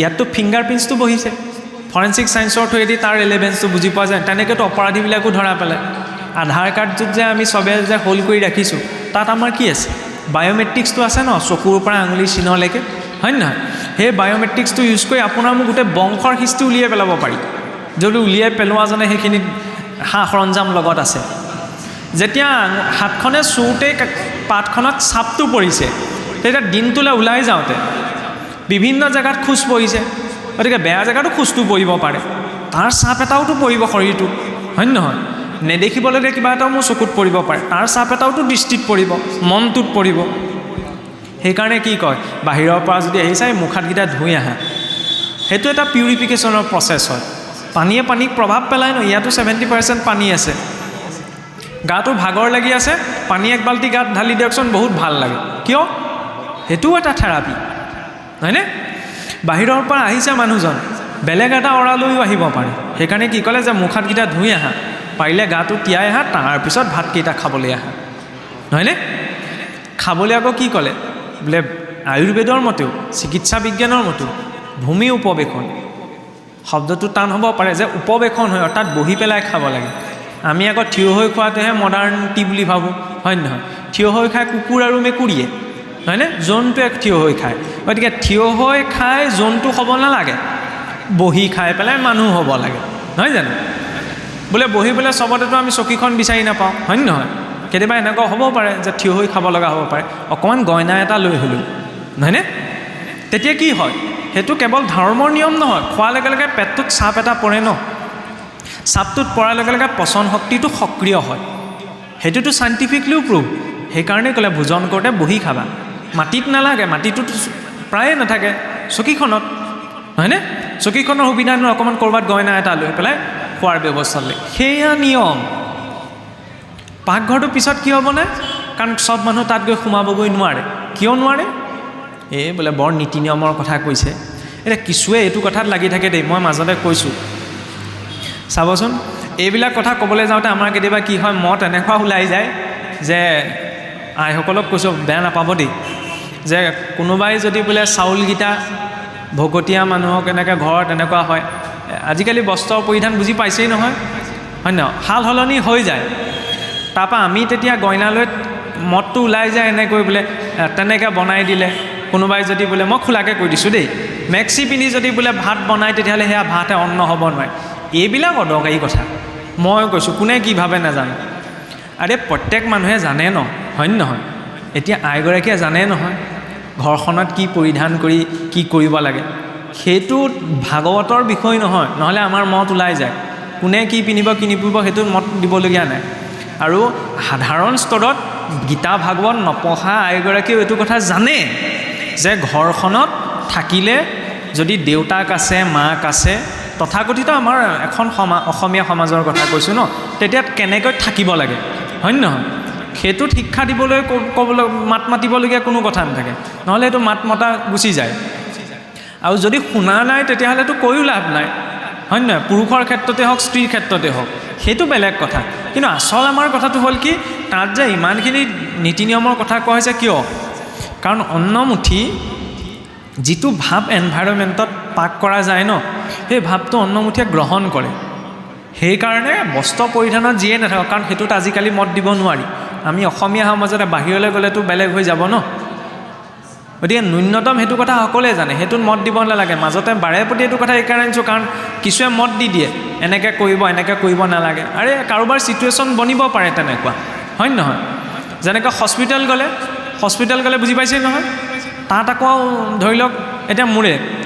ইয়াততো ফিংগাৰ প্ৰিণ্টছটো বহিছে। ফৰেনচিক ছায়েন্সৰ থ্ৰুৱেদি তাৰ ৰিলেভেঞ্চটো বুজি পোৱা যায়। তেনেকৈতো অপৰাধীবিলাকো ধৰা পেলাই। আধাৰ কাৰ্ডটোত যে আমি চবে যে হোল্ড কৰি ৰাখিছোঁ, তাত আমাৰ কি আছে? বায়'মেট্ৰিক্সটো আছে ন, চকুৰ পৰা আঙুলিৰ চিহ্নলৈকে, হয় নহয়? সেই বায়'মেট্ৰিক্সটো ইউজ কৰি আপোনাৰ মোক গোটেই বংশৰ হিষ্ট্ৰী উলিয়াই পেলাব পাৰি, যদি উলিয়াই পেলোৱাজনে সেইখিনিত সা সৰঞ্জাম লগত আছে। যেতিয়া হাতখনে চুওঁতেই পাতখনত চাপটো পৰিছে, তেতিয়া দিনটোলৈ ওলাই যাওঁতে বিভিন্ন জেগাত খোজ পৰিছে, গতিকে বেয়া জেগাতো খোজটো পৰিব পাৰে, তাৰ চাপ এটাওতো পৰিব শৰীৰটোত, হয় নহয়? নেদেখিবলৈকে কিবা এটাও মোৰ চকুত পৰিব পাৰে, তাৰ চাপ এটাওতো দৃষ্টিত পৰিব, মনটোত পৰিব। সেইকাৰণে কি কয়, বাহিৰৰ পৰা যদি আহিছে মুখ হাতকেইটা ধুই আহা, সেইটো এটা পিউৰিফিকেশ্যনৰ প্ৰচেছ হয়। পানীয়ে পানীক প্ৰভাৱ পেলায় ন। ইয়াতো 70% পানী আছে। গাটো ভাগৰ লাগি আছে, পানী এক বাল্টি গাত ঢালি দিয়কচোন, বহুত ভাল লাগে। কিয়? সেইটোও এটা থেৰাপি, হয়নে? বাহিৰৰ পৰা আহিছে মানুহজন, বেলেগ এটা অৰা লৈও আহিব পাৰে। সেইকাৰণে কি ক'লে যে মুখ হাতকেইটা ধুই আহা, পাৰিলে গাটো তিয়াই আহা, তাৰপিছত ভাতকেইটা খাবলৈ আহা, নহয়নে? খাবলৈ আকৌ কি ক'লে? বোলে আয়ুৰ্বেদৰ মতেও, চিকিৎসা বিজ্ঞানৰ মতেও ভূমি উপবেশন, শব্দটো টান হ'ব পাৰে, যে উপবেশন হয়, অৰ্থাৎ বহি পেলাই খাব লাগে। আমি আকৌ থিয় হৈ খোৱাটোহে মডাৰ্ণটি বুলি ভাবোঁ, হয় নহয়? থিয় হৈ খাই কুকুৰ আৰু মেকুৰীয়ে, হয়নে? জন্তুৱে থিয় হৈ খায়। গতিকে থিয় হৈ খাই জন্তু হ'ব নালাগে, বহি খাই পেলাই মানুহ হ'ব লাগে, নহয় জানো? বোলে বহি পেলাই চবতেতো আমি চকীখন বিচাৰি নাপাওঁ, হয় নহয়? কেতিয়াবা এনেকুৱা হ'ব পাৰে যে থিয় হৈ খাব লগা হ'ব পাৰে, অকণমান গইনা এটা লৈ হ'লেও, নহয়নে? তেতিয়া কি হয়? সেইটো কেৱল ধৰ্মৰ নিয়ম নহয়, খোৱাৰ লগে লগে পেটটোত চাপ এটা পৰে ন, চাপটোত পৰাৰ লগে লগে পচন শক্তিটো সক্ৰিয় হয়। সেইটোতো চাইণ্টিফিকলিও প্ৰুভ। সেইকাৰণে ক'লে ভোজন কৰোঁতে বহি খাবা, মাটিত নালাগে, মাটিটোত প্ৰায়ে নাথাকে, চকীখনত, হয়নে? চকীখনৰ সুবিধা নাই অকণমান ক'ৰবাত গয়না এটা লৈ পেলাই খোৱাৰ ব্যৱস্থা লৈ, সেয়া নিয়ম। পাকঘৰটো পিছত কি হ'বনে? কাৰণ চব মানুহ তাত গৈ সোমাবগৈ নোৱাৰে। কিয় নোৱাৰে? এই বোলে বৰ নীতি নিয়মৰ কথা কৈছে। এতিয়া কিছুৱে এইটো কথাত লাগি থাকে দেই, মই মাজতে কৈছোঁ চাবচোন, এইবিলাক কথা ক'বলৈ যাওঁতে আমাৰ কেতিয়াবা কি হয়, মত এনেকুৱা ওলাই যায় যে আইসকলক কৈছোঁ বেয়া নাপাব দেই, যে কোনোবাই যদি বোলে চাউলকেইটা ভকতীয়া মানুহক এনেকৈ ঘৰত এনেকুৱা হয়, আজিকালি বস্ত্ৰ পৰিধান বুজি পাইছেই নহয়, হয় নহয়, সাল সলনি হৈ যায়। তাৰপৰা আমি তেতিয়া গইনালৈ মদটো ওলাই যায় এনেকৈ বোলে তেনেকৈ বনাই দিলে, কোনোবাই যদি বোলে মই খোলাকৈ কৈ দিছোঁ দেই, মেক্সি পিন্ধি যদি বোলে ভাত বনায় তেতিয়াহ'লে সেয়া ভাতে অন্ন হ'ব নোৱাৰে। এইবিলাক অদৰকাৰী কথা। মই কৈছোঁ কোনে কি ভাবে নাজানো। আৰে প্ৰত্যেক মানুহে জানে ন, হয় নহয়? এতিয়া আইগৰাকীয়ে জানে নহয় ঘৰখনত কি পৰিধান কৰি কি কৰিব লাগে। সেইটো ভাগৱতৰ বিষয় নহয়, নহ'লে আমাৰ মত ওলাই যায়। কোনে কি পিন্ধিব কি নিপিন্ধিব সেইটোত মত দিবলগীয়া নাই। আৰু সাধাৰণ স্তৰত গীতা ভাগৱত নপঢ়া আইগৰাকীয়েও এইটো কথা জানে যে ঘৰখনত থাকিলে যদি দেউতাক আছে মাক আছে, তথাকথিত আমাৰ এখন অসমীয়া সমাজৰ কথা কৈছোঁ ন, তেতিয়া কেনেকৈ থাকিব লাগে, হয় নহয়? সেইটোত শিক্ষা দিবলৈ ক'বলৈ মাত মাতিবলগীয়া কোনো কথা নাথাকে, নহ'লে এইটো মাত মতা গুচি যায়। আৰু যদি শুনা নাই তেতিয়াহ'লেতো কৈও লাভ নাই, হয় নহয়? পুৰুষৰ ক্ষেত্ৰতে হওক স্ত্ৰীৰ ক্ষেত্ৰতে হওক, সেইটো বেলেগ কথা। কিন্তু আচল আমাৰ কথাটো হ'ল কি, তাত যে ইমানখিনি নীতি নিয়মৰ কথা কোৱা হৈছে কিয়? কাৰণ অন্নমুঠি যিটো ভাৱ এনভাইৰনমেণ্টত পাক কৰা যায় ন, সেই ভাৱটো অন্নমুঠিয়ে গ্ৰহণ কৰে। সেইকাৰণে বস্ত্ৰ পৰিধানত যিয়ে নাথাকক, কাৰণ সেইটোত আজিকালি মত দিব নোৱাৰি। আমি অসমীয়া সমাজতে বাহিৰলৈ গ'লেতো বেলেগ হৈ যাব ন, গতিকে ন্যূনতম সেইটো কথা সকলোৱে জানে, সেইটোত মত দিব নালাগে। মাজতে বাৰে প্ৰতি এইটো কথা এইকাৰণে আনিছোঁ, কাৰণ কিছুৱে মত দি দিয়ে এনেকৈ কৰিব নালাগে। আৰে কাৰোবাৰ ছিটুৱেশ্যন বনিব পাৰে তেনেকুৱা, হয় নহয়? যেনেকৈ হস্পিটেল গ'লে বুজি পাইছে নহয়, তাত আকৌ ধৰি লওক এতিয়া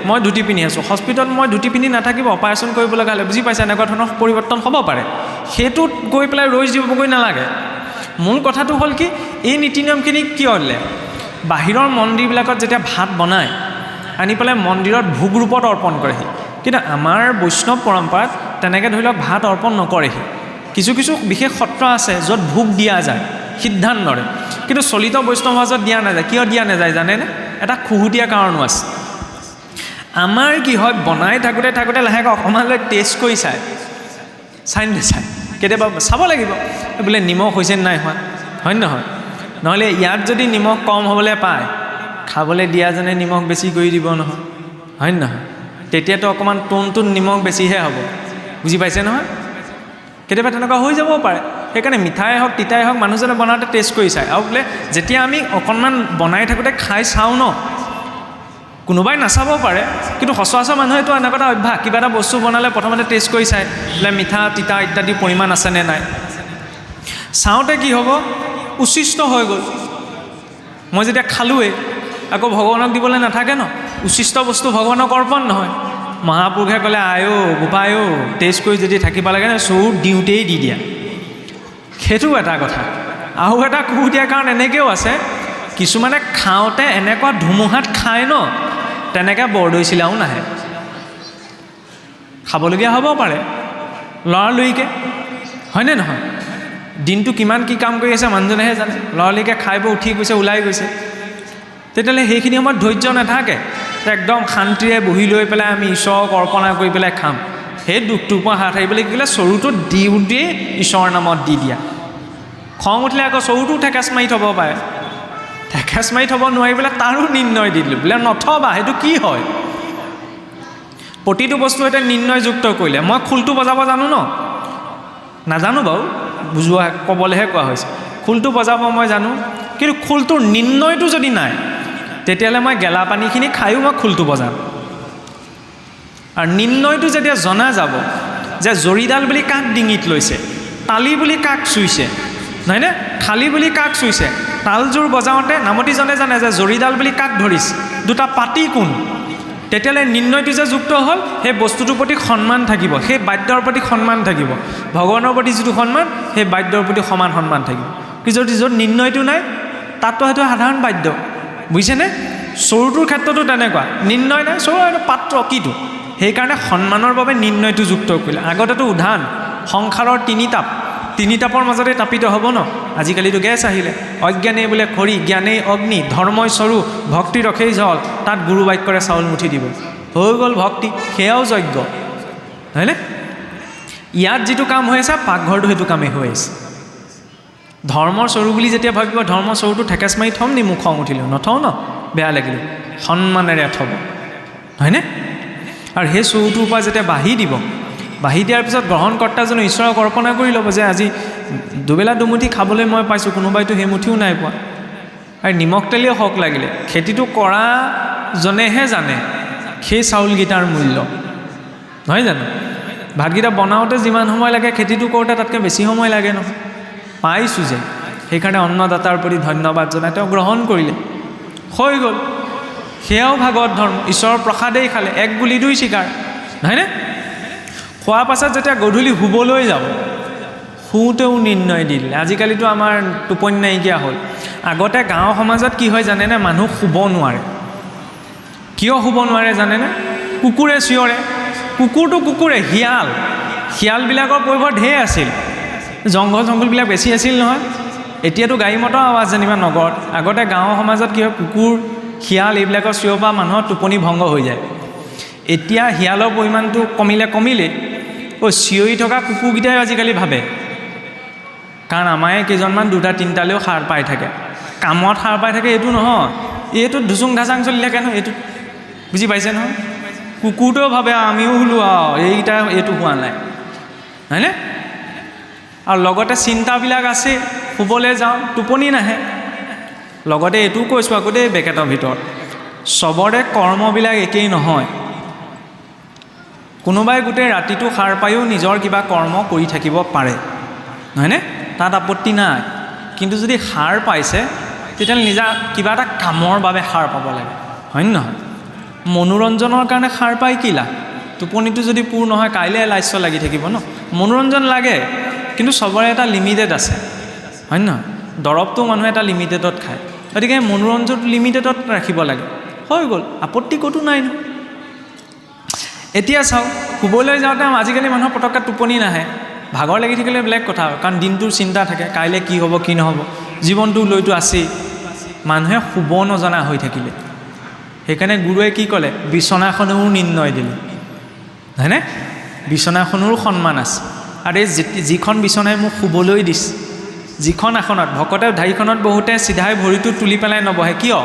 মই ধুতি পিন্ধি আছোঁ, হস্পিটেলত মই ধুতি পিন্ধি নাথাকিব, অপাৰেশ্যন কৰিব লগা হ'লে, বুজি পাইছে? এনেকুৱা ধৰণৰ পৰিৱৰ্তন হ'ব পাৰে। সেইটোত গৈ পেলাই ৰৈ দিবগৈ নালাগে। মূল কথাটো হ'ল কি, এই নীতি নিয়মখিনি কিয় দিলে? বাহিৰৰ মন্দিৰবিলাকত যেতিয়া ভাত বনায় আনি পেলাই মন্দিৰত ভোগ ৰূপত অৰ্পণ কৰেহি, কিন্তু আমাৰ বৈষ্ণৱ পৰম্পৰাত তেনেকৈ ধৰি লওক ভাত অৰ্পণ নকৰেহি। কিছু বিশেষ সত্ৰ আছে য'ত ভোগ দিয়া যায় সিদ্ধান্তৰে, কিন্তু চলিত বৈষ্ণৱ সমাজত দিয়া নাযায়। কিয় দিয়া নাযায় জানেনে? এটা খুহুতীয়া কাৰণো আছে। আমাৰ কি হয়, বনাই থাকোঁতে লাহেকৈ অকণমানলৈ টেষ্ট কৰি চাই নাচায়, কেতিয়াবা চাব লাগিব বোলে নিমখ হৈছে নাই হোৱা, হয় নহয়? নহ'লে ইয়াত যদি নিমখ কম হ'বলৈ পায়, খাবলৈ দিয়াজনে নিমখ বেছি কৰি দিব নহয়, হয় নহয়? তেতিয়াতো অকণমান টনটোত নিমখ বেছিহে হ'ব, বুজি পাইছে নহয়? কেতিয়াবা তেনেকুৱা হৈ যাবও পাৰে। সেইকাৰণে মিঠাই হওক তিতাই হওক মানুহজনে বনাওঁতে টেষ্ট কৰি চায়। আৰু বোলে যেতিয়া আমি অকণমান বনাই থাকোঁতে খাই চাওঁ ন, কোনোবাই নাচাব পাৰে, কিন্তু সচৰাচৰ মানুহেতো এনেকুৱা এটা অভ্যাস, কিবা এটা বস্তু বনালে প্ৰথমতে টেষ্ট কৰি চায় বোলে মিঠা তিতা ইত্যাদি পৰিমাণ আছেনে নাই। চাওঁতে কি হ'ব, উচিষ্ট হৈ গ'ল। মই যেতিয়া খালোঁৱেই আকৌ ভগৱানক দিবলৈ নাথাকে ন, উচিষ্ট বস্তু ভগৱানক অৰ্পণ নহয়। মহাপুৰুষে ক'লে আয়ো গোপায়ো টেষ্ট কৰি যদি থাকিব লাগে ন, চৰুত দিওঁতেই দি দিয়া। সেইটো এটা কথা। আৰু এটা খুহুতীয়া কাৰণ এনেকৈও আছে, কিছুমানে খাওঁতে এনেকুৱা ধুমুহাত খায় ন, তেনেকৈ বৰদৈ চিলাও নাহে। খাবলগীয়া হ'ব পাৰে লৰালৰিকৈ, হয়নে নহয়? দিনটো কিমান কি কাম কৰি আছে মানুহজনেহে জানে, লৰালৰিকৈ খাই বৈ উঠি গৈছে, ওলাই গৈছে। তেতিয়াহ'লে সেইখিনি সময়ত ধৈৰ্য নাথাকে, একদম শান্তিৰে বহি লৈ পেলাই আমি ঈশ্বৰক অৰ্পণা কৰি পেলাই খাম। সেই দুখটোৰ পৰা হাত সাৰিবলৈ কি ক'লে, চৰুটোত দিওঁতেই ঈশ্বৰৰ নামত দি দিয়া। খং উঠিলে আকৌ চৰুটো ঠেকেচ মাৰি থ'ব পাৰে, ঠেকেচ মাৰি থ'ব নোৱাৰি পেলাই তাৰো নিৰ্ণয় দি দিলোঁ বোলে নথবা। সেইটো কি হয়? প্ৰতিটো বস্তু এটা নিৰ্ণয়যুক্ত কৰিলে। মই খোলটো বজাব জানো ন, নাজানো বাৰু, বুজোৱা ক'বলৈহে কোৱা হৈছে। খোলটো বজাব মই জানো, কিন্তু খোলটোৰ নিৰ্ণয়টো যদি নাই, তেতিয়াহ'লে মই গেলা পানীখিনি খায়ো মই খোলটো বজাম। আৰু নিৰ্ণয়টো যেতিয়া জনা যাব যে জৰিডাল বুলি কাক ডিঙিত লৈছে, তালি বুলি কাক চুইছে, নহয়নে? খালি বুলি কাক চুইছে, তালযোৰ বজাওঁতে নামতিজনে জানে যে জৰিডাল বুলি কাক ধৰিছে, দুটা পাতি কোন, তেতিয়াহ'লে নিৰ্ণয়টো যে যুক্ত হ'ল, সেই বস্তুটোৰ প্ৰতি সন্মান থাকিব, সেই বাদ্যৰ প্ৰতি সন্মান থাকিব। ভগৱানৰ প্ৰতি যিটো সন্মান, সেই বাদ্যৰ প্ৰতি সমান সন্মান থাকিব। কিন্তু য'ত নিৰ্ণয়টো নাই, তাততো সেইটো সাধাৰণ বাদ্য, বুজিছেনে? চৰুটোৰ ক্ষেত্ৰতো তেনেকুৱা, নিৰ্ণয় নাই, চৰু এইটো পাত্ৰ কিটো, সেইকাৰণে সন্মানৰ বাবে নিৰ্ণয়টো যুক্ত কৰিলে। আগতেতো উধান সংসাৰৰ তিনি তাপৰ মাজতে তাপিত হ'ব ন। আজিকালিতো গেছ আহিলে। অজ্ঞানেই বোলে খৰি, জ্ঞানেই অগ্নি, ধৰ্মই চৰু, ভক্তি ৰখেই জল, তাত গুৰু বাক্যৰে চাউল মুঠি দিব, হৈ গ'ল ভক্তি, সেয়াও যজ্ঞ, হয়নে? ইয়াত যিটো কাম হৈ আছে পাকঘৰটো সেইটো কামেই হৈ আছে। ধৰ্মৰ চৰু বুলি যেতিয়া ভাবিব, ধৰ্মৰ চৰুটো ঠেকেচ মাৰি থ'ম নি? মোক খং উঠিলেও নথওঁ ন, বেয়া লাগিলে, সন্মানেৰে থ'ব, হয়নে? আৰু সেই চৰুটোৰ পৰা যেতিয়া বাঢ়ি দিব, বাঢ়ি দিয়াৰ পিছত গ্ৰহণকৰ্তাজনে ঈশ্বৰক অৰ্পণা কৰি ল'ব যে আজি দুবেলা দুমুঠি খাবলৈ মই পাইছোঁ, কোনোবাইতো সেই মুঠিও নাই পোৱা। আৰু নিমখ তেলেও হওক লাগিলে, খেতিটো কৰাজনেহে জানে সেই চাউলকেইটাৰ মূল্য, নহয় জানো? ভাতকেইটা বনাওঁতে যিমান সময় লাগে, খেতিটো কৰোঁতে তাতকৈ বেছি সময় লাগে নহয়, পাইছোঁ যে। সেইকাৰণে অন্নদাতাৰ প্ৰতি ধন্যবাদ জনাই তেওঁ গ্ৰহণ কৰিলে, হৈ গ'ল। সেয়াও ভাগৱত ধৰ্ম, ঈশ্বৰৰ প্ৰসাদেই খালে, এক বুলি দুই স্বীকাৰ, নহয়নে? খোৱাৰ পাছত যেতিয়া গধূলি শুবলৈ যাব, শুওঁতেও নিৰ্ণয় দি দিলে। আজিকালিতো আমাৰ টোপনি নাইকিয়া হ'ল। আগতে গাঁও সমাজত কি হয় জানেনে? মানুহ শুব নোৱাৰে। কিয় শুব নোৱাৰে জানেনে? কুকুৰে চিঞৰে, কুকুৰে, শিয়ালবিলাকৰ পৰিবৰ ঢেৰ আছিল, জংঘলবিলাক বেছি আছিল নহয়। এতিয়াতো গাড়ী মটৰ আৱাজ যেনিবা নগৰত, আগতে গাঁৱৰ সমাজত কি হয়, কুকুৰ, শিয়াল এইবিলাকৰ চিঞৰ পৰা মানুহৰ টোপনি ভংগ হৈ যায়। এতিয়া শিয়ালৰ পৰিমাণটো কমিলে চিঞৰি থকা কুকুৰকেইটাই আজিকালি ভাবে, কাৰণ আমাৰে কেইজনমান দুটা তিনিটালৈও সাৰ পাই থাকে, কামত সাৰ পাই থাকে, এইটো নহয়, এইটো ধুচুং ধাচাং চলি থাকে নহয়, এইটো বুজি পাইছে নহয়? কুকুৰটোও ভাবে আমিও শুলোঁ আৰু এইকেইটা এইটো হোৱা নাই, হয়নে? আৰু লগতে চিন্তাবিলাক আছে, শুবলৈ যাওঁ টোপনি নাহে। লগতে এইটোও কৈছোঁ আকৌ দেই বেকেটৰ ভিতৰত, চবৰে কৰ্মবিলাক একেই নহয়। কোনোবাই গোটেই ৰাতিটো সাৰ পায়ো নিজৰ কিবা কৰ্ম কৰি থাকিব পাৰে, নহয়নে? তাত আপত্তি নাই। কিন্তু যদি সাৰ পাইছে তেতিয়াহ'লে নিজা কিবা এটা কামৰ বাবে সাৰ পাব লাগে, হয়নে নহয়? মনোৰঞ্জনৰ কাৰণে সাৰ পাই কি লাভ? টোপনিটো যদি পূৰ নহয়, কাইলৈ লাস্য লাগি থাকিব ন। মনোৰঞ্জন লাগে, কিন্তু চবৰে এটা লিমিটেড আছে, হয় নহয়? দৰৱটো মানুহে এটা লিমিটেডত খায়, গতিকে মনোৰঞ্জনটো লিমিটেডত ৰাখিব লাগে, হৈ গ'ল, আপত্তি ক'তো নাই ন। এতিয়া চাওক, শুবলৈ যাওঁতে আজিকালি মানুহৰ পটককৈ টোপনি নাহে, ভাগৰ লাগি থাকিলে বেলেগ কথা, কাৰণ দিনটোৰ চিন্তা থাকে, কাইলৈ কি হ'ব কি নহ'ব, জীৱনটো লৈতো আছেই। মানুহে শুব নজনা হৈ থাকিলে, সেইকাৰণে গুৰুৱে কি ক'লে? বিচনাখনৰো নিৰ্ণয় দিলে, হয়নে? বিচনাখনৰো সন্মান আছে। আৰু এই যিখন বিচনাই মোক শুবলৈ দিছে, যিখন আসনত ভকতে ঢাৰিখনত বহুতে চিধাই ভৰিটো তুলি পেলাই নবহে, কিয়?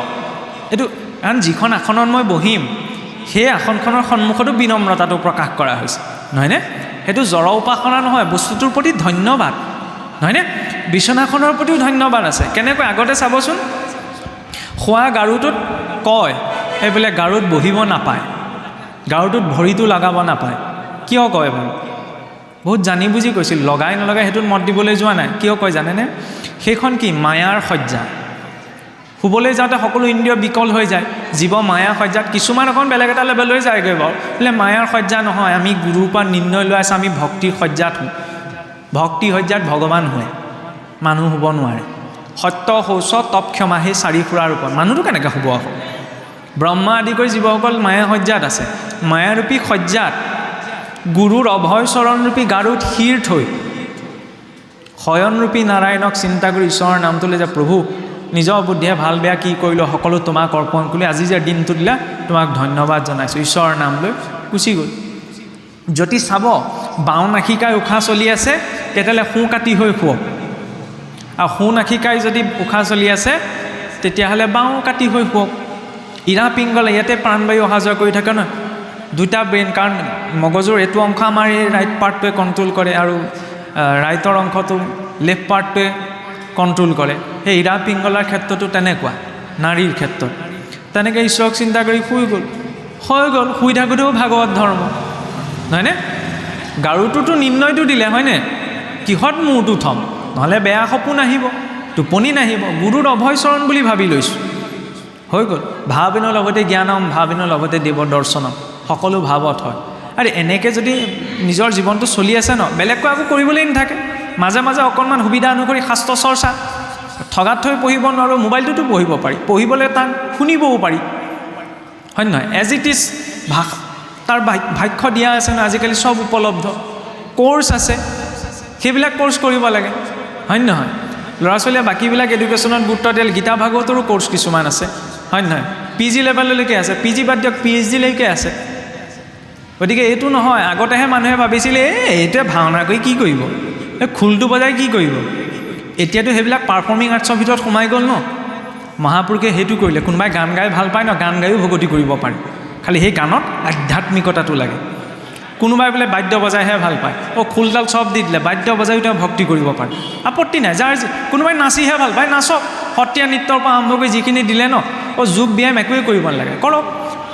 এইটো কাৰণ যিখন আসনত মই বহিম, সেই আসনখনৰ সন্মুখতো বিনম্ৰতাটো প্ৰকাশ কৰা হৈছে, নহয়নে? সেইটো জড় উপাসনা নহয়, বস্তুটোৰ প্ৰতি ধন্যবাদ, নহয়নে? বিচনাখনৰ প্ৰতিও ধন্যবাদ আছে। কেনেকৈ? আগতে চাবচোন, শোৱা গাৰুটোত কয় এইবোলে গাৰুত বহিব নাপায়, গাৰুটোত ভৰিটো লগাব নাপায়। কিয় কয় বাৰু? বহুত জানি বুজি কৈছিল, লগাই নলগাই সেইটোত মত দিবলৈ যোৱা নাই। কিয় কয় জানেনে? সেইখন কি? মায়াৰ সজ্জা। শুবলৈ যাওঁতে সকলো ইন্দ্ৰিয় বিকল হৈ যায়, জীৱ মায়াৰ সজ্জাত, কিছুমান অকণ বেলেগ এটা লেভেললৈ যায়গৈ বাৰু, বোলে মায়াৰ সজ্জা নহয়, আমি গুৰুৰ পৰা নিৰ্ণয় লৈ আছোঁ, আমি ভক্তিৰ সজ্জাত হওঁ। ভক্তি সজ্জাত ভগৱান হয়, মানুহ শুব নোৱাৰে। সত্য শৌচ তপ ক্ষমা, সেই চাৰি ফুৰাৰ ওপৰত মানুহটো কেনেকৈ শুব আকৌ? ব্ৰহ্মা আদি কৰি জীৱসকল মায়া সজ্জাত আছে, মায়াৰূপী সজ্জাত গুৰুৰ অভয় চৰণৰূপী গাৰুত শিৰ থৈ শয়নৰূপী নাৰায়ণক চিন্তা কৰি ঈশ্বৰৰ নামটো লৈ যে প্ৰভু নিজৰ বুদ্ধিয়ে ভাল বেয়া কি কৰিলোঁ সকলো তোমাক অৰ্পণ কৰি আজি যে দিনটো দিলা তোমাক ধন্যবাদ জনাইছোঁ, ঈশ্বৰৰ নাম লৈ গুচি গ'ল। যদি চাব বাওঁ নাসিকাই উশাহ চলি আছে তেতিয়াহ'লে সোঁ কাটি হৈ শুৱক, আৰু সোঁ নাসিকাই যদি উশাহ চলি আছে তেতিয়াহ'লে বাওঁ কাটি হৈ শুৱক। ইৰা পিংগলে ইয়াতে প্ৰাণবায়ু অহা যোৱা কৰি থাকে নহয়, দুটা ব্ৰেইন, কাৰণ মগজুৰ এইটো অংশ আমাৰ এই ৰাইট পাৰ্টটোৱে কণ্ট্ৰল কৰে আৰু ৰাইটৰ অংশটো লেফ্ট পাৰ্টটোৱে কণ্ট্ৰল কৰে। সেই ইৰা পিংগলাৰ ক্ষেত্ৰতো তেনেকুৱা, নাৰীৰ ক্ষেত্ৰত তেনেকৈ ঈশ্বৰক চিন্তা কৰি শুই গ'ল, হৈ গ'ল। শুই থাকোঁতেও ভাগৱত ধৰ্ম, নহয়নে? গাৰুটোতো নিৰ্ণয়টো দিলে, হয়নে? কিহত মূৰটো থ'ম, নহ'লে বেয়া সপোন আহিব, টোপনি নাহিব, গুৰুৰ অভয় চৰণ বুলি ভাবি লৈছোঁ, হৈ গ'ল। ভাৱিনৰ লগতে জ্ঞানম, ভাৱিনৰ লগতে দেৱ দৰ্শনম, সকলো ভাৱত হয়। আৰু এনেকৈ যদি নিজৰ জীৱনটো চলি আছে ন, বেলেগকৈ একো কৰিবলৈ নাথাকে, মাজে মাজে অকণমান সুবিধা অনুসৰি শাস্ত্ৰ চৰ্চা, ঠগাত থৈ পঢ়িব নোৱাৰোঁ, মোবাইলটোতো পঢ়িব পাৰি, পঢ়িবলৈ টান, শুনিবও পাৰি, হয় নহয়? এজ ইট ইজ ভাষা তাৰ ভাষ্য দিয়া আছে ন, আজিকালি চব উপলব্ধ, কোৰ্চ আছে, সেইবিলাক কোৰ্চ কৰিব লাগে, হয় নহয়? ল'ৰা ছোৱালীয়ে বাকীবিলাক এডুকেশ্যনত গুৰুত্ব দিয়ে, গীতা ভাগৱতৰো কোৰ্চ কিছুমান আছে, হয় নহয়? PG লেভেললৈকে আছে, PG বাদ দিয়ক PhD-লৈকে আছে। গতিকে এইটো নহয়, আগতেহে মানুহে ভাবিছিলে এইটোৱে ভাওনা কৰি কি কৰিব, এই খোলটো বজাই কি কৰিব। এতিয়াতো সেইবিলাক পাৰফৰ্মিং আৰ্টছৰ ভিতৰত সোমাই গ'ল ন। মহাপুৰুষে সেইটো কৰিলে, কোনোবাই গান গাই ভাল পায় ন, গান গায়ো ভকতি কৰিব পাৰে, খালি সেই গানত আধ্যাত্মিকতাটো লাগে। কোনোবাই বোলে বাদ্য বজাইহে ভাল পায়, খোলডাল চব দি দিলে, বাদ্য বজাইও তেওঁ ভক্তি কৰিব পাৰে, আপত্তি নাই। যাৰ কোনোবাই নাচিহে ভাল পায়, নাচক, সত্ৰীয়া নৃত্যৰ পৰা আৰম্ভ কৰি যিখিনি দিলে ন, যোগ ব্যায়াম একোৱেই কৰিব নালাগে, কৰক।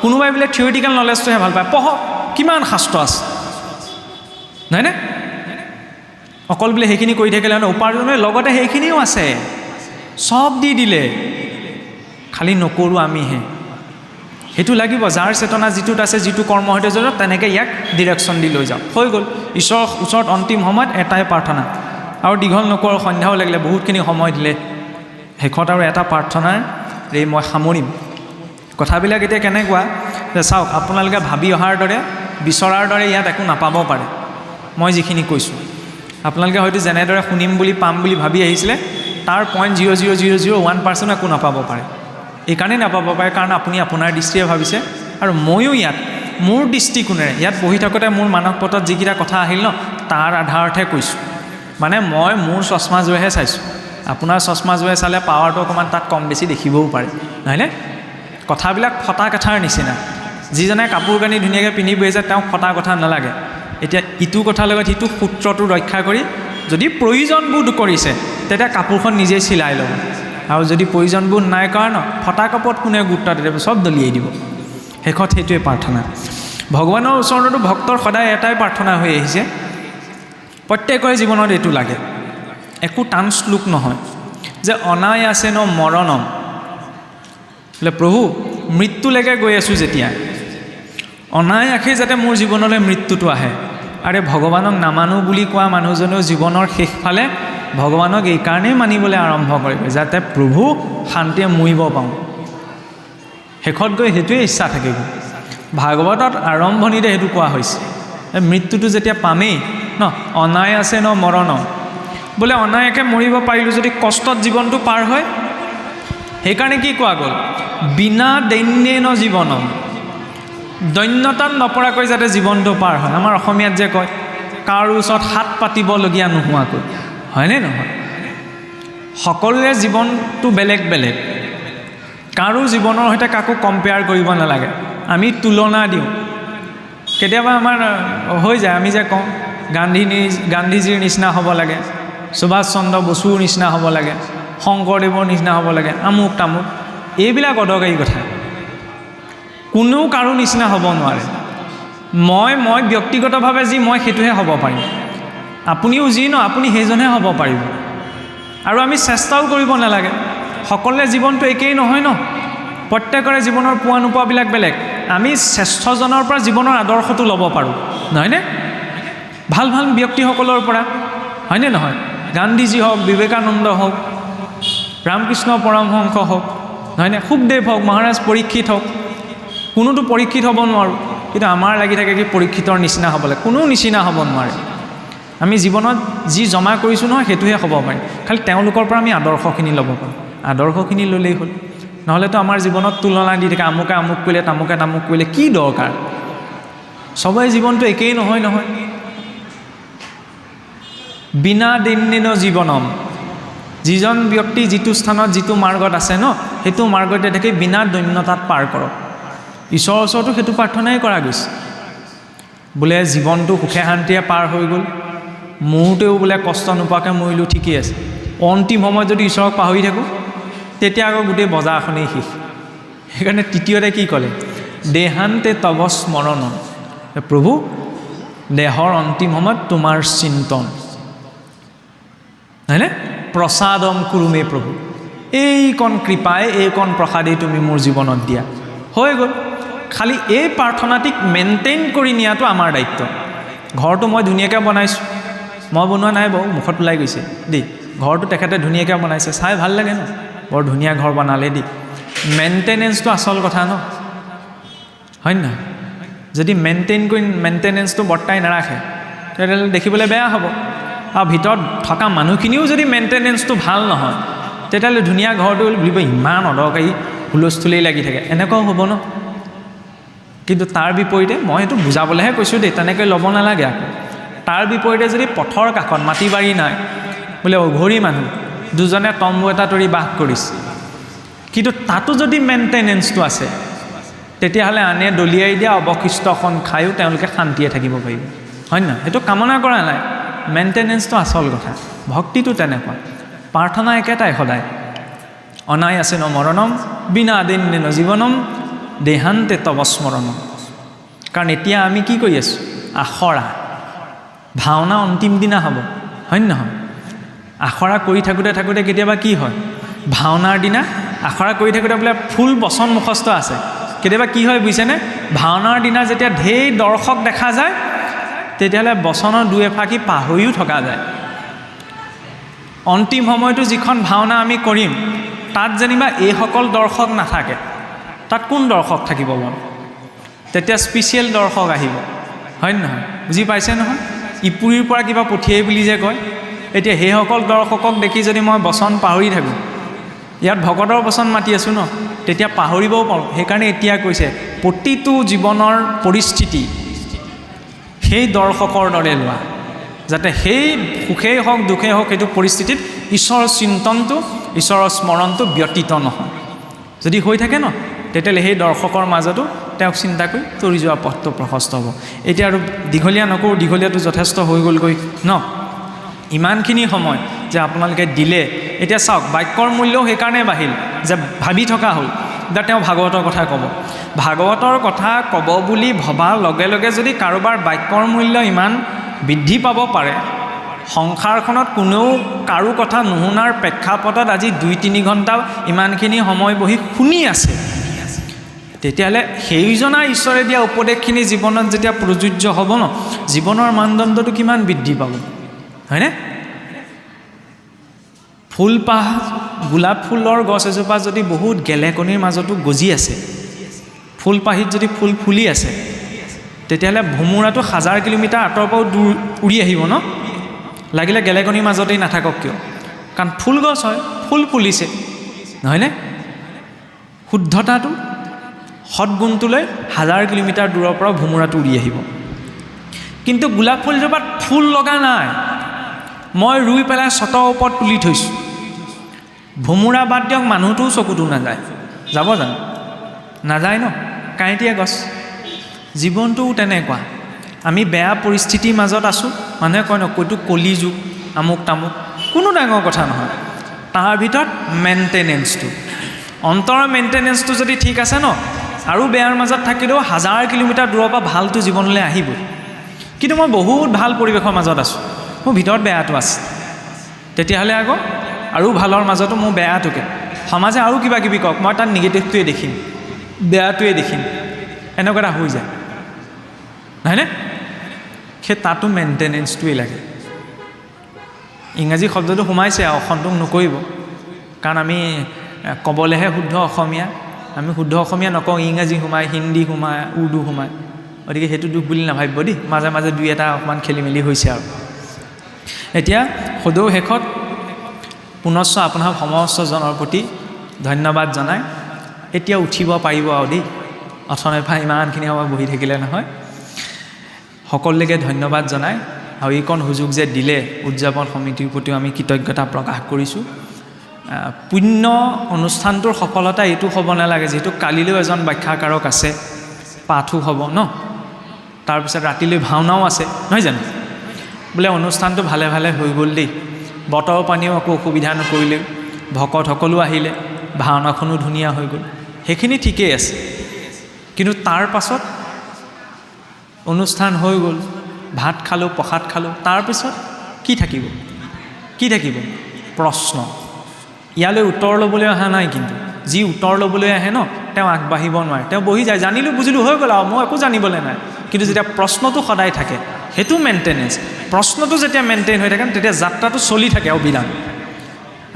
কোনোবাই বোলে থিয়ৰিটিকেল নলেজটোহে ভাল পায়, পঢ়ক, কিমান শাস্ত্ৰ আছে, নহয়নে? অকল বোলে সেইখিনি কৰি থাকিলে ন উপাৰ্জনৰ লগতে সেইখিনিও আছে, চব দি দিলে, খালি নকৰোঁ আমিহে। সেইটো লাগিব, যাৰ চেতনা যিটোত আছে, যিটো কৰ্ম সৈতে জড়িত, তেনেকৈ ইয়াক ডিৰেকশ্যন দি লৈ যাওঁ, হৈ গ'ল। ঈশ্বৰৰ ওচৰত অন্তিম সময়ত এটাই প্ৰাৰ্থনা, আৰু দীঘল নকৰোঁ, সন্ধ্যাও লাগিলে, বহুতখিনি সময় দিলে। শেষত আৰু এটা প্ৰাৰ্থনাৰ মই সামৰিম। কথাবিলাক এতিয়া কেনেকুৱা যে চাওক, আপোনালোকে ভাবি অহাৰ দৰে, বিচৰাৰ দৰে ইয়াত একো নাপাব পাৰে। মই যিখিনি কৈছোঁ, আপোনালোকে হয়তো যেনেদৰে শুনিম বুলি পাম বুলি ভাবি আহিছিলে, তাৰ 0.00001% একো নাপাব পাৰে। এইকাৰণেই নাপাব পাৰে কাৰণ আপুনি আপোনাৰ দৃষ্টিৰে ভাবিছে, আৰু ময়ো ইয়াত মোৰ দৃষ্টিকোণেৰে, ইয়াত বহি থাকোঁতে মোৰ মানস পথত যিকেইটা কথা আহিল ন, তাৰ আধাৰতহে কৈছোঁ। মানে মই মোৰ চশমাযোৰেহে চাইছোঁ, আপোনাৰ চশমাযোৰে চালে পাৱাৰটো অকণমান তাত কম বেছি দেখিবও পাৰে, নহয়নে? কথাবিলাক ফটা কথাৰ নিচিনা, যিজনে কাপোৰ কানি ধুনীয়াকৈ পিন্ধি বহিছে তেওঁক ফটা কথা নালাগে। এতিয়া ইটো কথাৰ লগত সিটো সূত্ৰটো ৰক্ষা কৰি যদি প্ৰয়োজনবোধ কৰিছে, তেতিয়া কাপোৰখন নিজেই চিলাই ল'ব, আৰু যদি প্ৰয়োজনবোধ নাই কৰা ন, ফটা কাপোৰত কোনে গুৰুত্ব দিব, চব দলিয়াই দিব। শেষত সেইটোৱে প্ৰাৰ্থনা। ভগৱানৰ ওচৰতো ভক্তৰ সদায় এটাই প্ৰাৰ্থনা হৈ আহিছে, প্ৰত্যেকৰে জীৱনত এইটো লাগে, একো টান শ্লোক নহয়, যে অনায়াসে ন মৰণম, বোলে প্ৰভু মৃত্যুলৈকে গৈ আছোঁ যেতিয়া, অনায়াসে যাতে মোৰ জীৱনলৈ মৃত্যুটো আহে। আৰে ভগৱানক নামানো বুলি কোৱা মানুহজনেও জীৱনৰ শেষফালে ভগৱানক এইকাৰণেই মানিবলৈ আৰম্ভ কৰিব, যাতে প্ৰভু শান্তিয়ে মৰিব পাওঁ। শেষত গৈ সেইটোৱে ইচ্ছা থাকিব। ভাগৱতত আৰম্ভণিতে সেইটো কোৱা হৈছে, মৃত্যুটো যেতিয়া পামেই ন, অনায়াসে ন মৰণম, বোলে অনায়াসে মৰিব পাৰিলোঁ যদি কষ্টত জীৱনটো পাৰ হয়, সেইকাৰণে কি কোৱা গ'ল, বিনা দৈন্যেন জীৱনম, দৈন্যতাত নপৰাকৈ যাতে জীৱনটো পাৰ হয়। আমাৰ অসমীয়াত যে কয়, কাৰো ওচৰত হাত পাতিবলগীয়া নোহোৱাকৈ, হয়নে নহয়? সকলোৰে জীৱনটো বেলেগ বেলেগ, কাৰো জীৱনৰ সৈতে কাকো কম্পেয়াৰ কৰিব নালাগে। আমি তুলনা দিওঁ, কেতিয়াবা আমাৰ হৈ যায়, আমি যে কওঁ গান্ধীজীৰ নিচিনা হ'ব লাগে, সুভাষ চন্দ্ৰ বসুৰ নিচিনা হ'ব লাগে, শংকৰদেৱৰ নিচিনা হ'ব লাগে, আমুক তামুক, এইবিলাক অদৰকাৰী কথা। কোনেও কাৰো নিচিনা হ'ব নোৱাৰে। মই ব্যক্তিগতভাৱে যি মই সেইটোহে হ'ব পাৰিম, আপুনিও যি ন আপুনি সেইজনহে হ'ব পাৰিব। আৰু আমি চেষ্টাও কৰিব নালাগে, সকলোৰে জীৱনটো একেই নহয় ন, প্ৰত্যেকৰে জীৱনৰ পোৱা নোপোৱাবিলাক বেলেগ। আমি শ্ৰেষ্ঠজনৰ পৰা জীৱনৰ আদৰ্শটো ল'ব পাৰোঁ, নহয়নে? ভাল ভাল ব্যক্তিসকলৰ পৰা, হয়নে নহয়? গান্ধীজী হওক, বিবেকানন্দ হওক, ৰামকৃষ্ণ পৰমহংস হওক, নহয়নে? সুখদেৱ হওক, মহাৰাজ পৰীক্ষিত হওক, কোনোতো পৰীক্ষিত হ'ব নোৱাৰোঁ, কিন্তু আমাৰ লাগি থাকে কি পৰীক্ষিতৰ নিচিনা হ'বলৈ, কোনো নিচিনা হ'ব নোৱাৰে। আমি জীৱনত যি জমা কৰিছোঁ নহয় সেইটোহে হ'ব পাৰিম, খালি তেওঁলোকৰ পৰা আমি আদৰ্শখিনি ল'ব পাৰোঁ, আদৰ্শখিনি ল'লেই হ'ল। নহ'লেতো আমাৰ জীৱনত তুলনা দি থাকে, আমুকে আমুক কৰিলে, তামুকে তামুক কৰিলে, কি দৰকাৰ? চবৰে জীৱনটো একেই নহয় নহয়। বিনা দৈন্যেন জীৱনম, যিজন ব্যক্তি যিটো স্থানত যিটো মাৰ্গত আছে ন, সেইটো মাৰ্গতে থাকি বিনা দৈন্যতাত পাৰ কৰক। ঈশ্বৰৰ ওচৰতো সেইটো প্ৰাৰ্থনাই কৰা গৈছে, বোলে জীৱনটো সুখে শান্তিৰে পাৰ হৈ গ'ল, মৰোতেও বোলে কষ্ট নোপোৱাকৈ মৰিলোঁ, ঠিকেই আছে। অন্তিম সময়ত যদি ঈশ্বৰক পাহৰি থাকোঁ, তেতিয়া আকৌ গোটেই বজাৰখনেই শেষ। সেইকাৰণে তৃতীয়তে কি ক'লে, দেহান্তে তব স্মৰণম, প্ৰভু দেহৰ অন্তিম সময়ত তোমাৰ চিন্তন, হয়নে? প্ৰসাদম কুৰুমে প্ৰভু, এইকণ কৃপাই, এইকণ প্ৰসাদেই তুমি মোৰ জীৱনত দিয়া, হৈ গ'ল। খালি এই প্ৰাৰ্থনাটিক মেইনটেইন কৰি নিয়াটো আমাৰ দায়িত্ব। ঘৰটো মই ধুনীয়াকৈ বনাইছোঁ, মই বনোৱা নাই বাৰু, মুখত ওলাই গৈছে দেই, ঘৰটো তেখেতে ধুনীয়াকৈ বনাইছে, চাই ভাল লাগে ন, বৰ ধুনীয়া ঘৰ বনালে দেই। মেইনটেনেঞ্চটো আচল কথা ন, হয় নহয়? যদি মেইনটেনেঞ্চটো বৰ্তাই নাৰাখে তেতিয়াহ'লে দেখিবলৈ বেয়া হ'ব। আৰু ভিতৰত থকা মানুহখিনিও যদি মেইনটেনেঞ্চটো ভাল নহয় তেতিয়াহ'লে ধুনীয়া ঘৰটো বুলিব ইমান অদৰকাৰী হুলস্থুলেই লাগি থাকে, এনেকুৱাও হ'ব ন। কিন্তু তাৰ বিপৰীতে মই সেইটো বুজাবলৈহে কৈছোঁ দেই, তেনেকৈ ল'ব নালাগে আকৌ। তাৰ বিপৰীতে যদি পথৰ কাষত মাটি বাৰী নাই বোলে অঘৰী মানুহ দুজনে তম্বু এটা তৰি বাস কৰিছে, কিন্তু তাতো যদি মেইনটেনেঞ্চটো আছে তেতিয়াহ'লে আনে দলিয়াই দিয়া অৱশিষ্টখন খায়ো তেওঁলোকে শান্তিয়ে থাকিব পাৰিব, হয় নহয়? সেইটো কামনা কৰা নাই, মেইনটেনেঞ্চটো আচল কথা। ভক্তিটো তেনেকুৱা, প্ৰাৰ্থনা একেটাই সদায়, অনাই আছে ন মৰণম বিনা দিন জীৱনম দেহান্তে তৱস্মৰণম। কাৰণ এতিয়া আমি কি কৰি আছোঁ? আখৰা, ভাওনা অন্তিম দিনা হ'ব, হয় নহয়? আখৰা কৰি থাকোঁতে কেতিয়াবা কি হয়, ভাওনাৰ দিনা আখৰা কৰি থাকোঁতে বোলে ফুল বচন মুখস্থ আছে, কেতিয়াবা কি হয় বুজিছেনে? ভাওনাৰ দিনা যেতিয়া ঢেৰ দৰ্শক দেখা যায় তেতিয়াহ'লে বচনৰ দুই এফাকি পাহৰিও থকা যায়। অন্তিম সময়তো যিখন ভাওনা আমি কৰিম তাত যেনিবা এইসকল দৰ্শক নাথাকে, তাত কোন দৰ্শক থাকিব বাৰু? তেতিয়া স্পেচিয়েল দৰ্শক আহিব, হয় নহয়? বুজি পাইছে নহয়? ইপুৰীৰ পৰা কিবা পঠিয়াই বুলি যে কয়, এতিয়া সেইসকল দৰ্শকক দেখি যদি মই বচন পাহৰি থাকোঁ, ইয়াত ভকতৰ বচন মাতি আছোঁ ন, তেতিয়া পাহৰিবও পাৰোঁ। সেইকাৰণে এতিয়া কৈছে প্ৰতিটো জীৱনৰ পৰিস্থিতি সেই দৰ্শকৰ দৰে লোৱা, যাতে সেই সুখেই হওক দুখেই হওক সেইটো পৰিস্থিতিত ঈশ্বৰৰ চিন্তনটো ঈশ্বৰৰ স্মৰণটো ব্যতীত নহয়। যদি হৈ থাকে ন তেতিয়াহ'লে সেই দৰ্শকৰ মাজতো তেওঁক চিন্তা কৰি তৰি যোৱা পথটো প্ৰশস্ত হ'ব। এতিয়া আৰু দীঘলীয়া নকৰোঁ, দীঘলীয়াটো যথেষ্ট হৈ গ'লগৈ ন, ইমানখিনি সময় যে আপোনালোকে দিলে। এতিয়া চাওক বাক্যৰ মূল্যও সেইকাৰণে বাঢ়িল যে ভাবি থকা হ'ল যে তেওঁ ভাগৱতৰ কথা ক'ব। ভাগৱতৰ কথা ক'ব বুলি ভবাৰ লগে লগে যদি কাৰোবাৰ বাক্যৰ মূল্য ইমান বৃদ্ধি পাব পাৰে, সংসাৰখনত কোনেও কাৰো কথা নুশুনাৰ প্ৰেক্ষাপটত আজি 2-3 ঘণ্টা ইমানখিনি সময় বহি শুনি আছে, তেতিয়াহ'লে সেইজনা ঈশ্বৰে দিয়া উপদেশখিনি জীৱনত যেতিয়া প্ৰযোজ্য হ'ব ন, জীৱনৰ মানদণ্ডটো কিমান বৃদ্ধি পাব, হয়নে? ফুলপাহ, গোলাপ ফুলৰ গছ এজোপা যদি বহুত গেলেকনিৰ মাজতো গজি আছে, ফুলপাহিত যদি ফুল ফুলি আছে, তেতিয়াহ'লে ভোমোৰাটো 1000 কিলোমিটাৰ আঁতৰৰ পৰাও দূৰ উৰি আহিব ন, লাগিলে গেলেকনিৰ মাজতেই নাথাকক কিয়, কাৰণ ফুল গছ হয়, ফুল ফুলিছে, নহয়নে? শুদ্ধতাটো সৎগুণটোলৈ 1000 কিলোমিটাৰ দূৰৰ পৰা ভোমোৰাটো উৰি আহিব। কিন্তু গোলাপ ফুলজোপাত ফুল লগা নাই, মই ৰুই পেলাই চটৰ ওপৰত তুলি থৈছোঁ, ভোমোৰা বাদ দিয়ক মানুহটোও চকুতো নাযায়, যাব জানো? নাযায় ন, কাঁইটীয়া গছ। জীৱনটোও তেনেকুৱা, আমি বেয়া পৰিস্থিতিৰ মাজত আছোঁ, মানুহে কয় ন কৈতো কলি যুগ আমুক তামুক, কোনো ডাঙৰ কথা নহয়। তাৰ ভিতৰত মেইনটেনেঞ্চটো, অন্তৰৰ মেইনটেনেঞ্চটো যদি ঠিক আছে ন, আৰু বেয়াৰ মাজত থাকিলেও 1000 কিলোমিটাৰ দূৰৰ পৰা ভালটো জীৱনলৈ আহিবই। কিন্তু মই বহুত ভাল পৰিৱেশৰ মাজত আছোঁ, মোৰ ভিতৰত বেয়াটো আছে, তেতিয়াহ'লে আকৌ আৰু ভালৰ মাজতো মোৰ বেয়াটোকে, সমাজে আৰু কিবা কিবি কওক, মই তাত নিগেটিভটোৱে দেখিম, বেয়াটোৱে দেখিম, এনেকুৱা এটা হৈ যায়, নহয়নে? সেই তাতো মেইনটেনেঞ্চটোৱেই লাগে। ইংৰাজী শব্দটো সোমাইছে আৰু অসন্তোষ নকৰিব, কাৰণ আমি ক'বলৈহে শুদ্ধ অসমীয়া, আমি শুদ্ধ অসমীয়া নকওঁ, ইংৰাজী সোমায়, হিন্দী সোমায়, উৰ্দু সোমায়, গতিকে সেইটো দুখ বুলি নাভাবিব দেই, মাজে মাজে 2-এটা অকণমান খেলি মেলি হৈছে আৰু। এতিয়া সদৌ শেষত পুনশ্চ আপোনাৰ সমস্তজনৰ প্ৰতি ধন্যবাদ জনাই এতিয়া উঠিব পাৰিব আৰু দেই, অথনিৰ পৰা ইমানখিনি সময় বহি থাকিলে নহয়। সকলোকে ধন্যবাদ জনাই আৰু এইকণ সুযোগ যে দিলে উদযাপন সমিতিৰ প্ৰতিও আমি কৃতজ্ঞতা প্ৰকাশ কৰিছোঁ। পুণ্য অনুষ্ঠানটোৰ সফলতা এইটো হ'ব নালাগে, যিহেতু কালিলৈও এজন ব্যাখ্যাকাৰক আছে, পাঠো হ'ব ন, তাৰপিছত ৰাতিলৈ ভাওনাও আছে, নহয় জানো? বোলে অনুষ্ঠানটো ভালে ভালে হৈ গ'ল দেই, বতৰ পানীও একো অসুবিধা নকৰিলে, ভকত সকলো আহিলে, ভাওনাখনো ধুনীয়া হৈ গ'ল, সেইখিনি ঠিকেই আছে। কিন্তু তাৰ পাছত অনুষ্ঠান হৈ গ'ল, ভাত খালোঁ, প্ৰসাদ খালোঁ, তাৰপিছত কি থাকিব? কি থাকিব? প্ৰশ্ন। ইয়ালৈ উত্তৰ ল'বলৈ অহা নাই, কিন্তু যি উত্তৰ ল'বলৈ আহে ন, তেওঁ আগবাঢ়িব নোৱাৰে, তেওঁ বহি যায়, জানিলোঁ বুজিলোঁ হৈ গ'ল আৰু মই একো জানিবলৈ নাই। কিন্তু যেতিয়া প্ৰশ্নটো সদায় থাকে, সেইটো মেইনটেনেঞ্চ, প্ৰশ্নটো যেতিয়া মেইনটেইন হৈ থাকে তেতিয়া যাত্ৰাটো চলি থাকে অবিৰাম,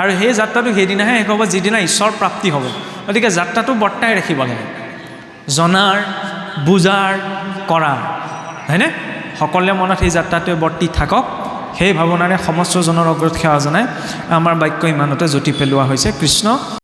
আৰু সেই যাত্ৰাটো সেইদিনাহে শেষ হ'ব যিদিনা ঈশ্বৰ প্ৰাপ্তি হ'ব। গতিকে যাত্ৰাটো বৰ্তাই ৰাখিব লাগে, জনাৰ বুজাৰ কৰা, হয়নে? সকলোৰে মনত সেই যাত্ৰাটোৱে বৰ্তি থাকক। সেই ভাৱনাৰে সমস্ত জনৰ অগ্ৰত সেৱা জনাই আমাৰ বাক্য ইমানতে জ্যোতি পেলোৱা হৈছে। কৃষ্ণ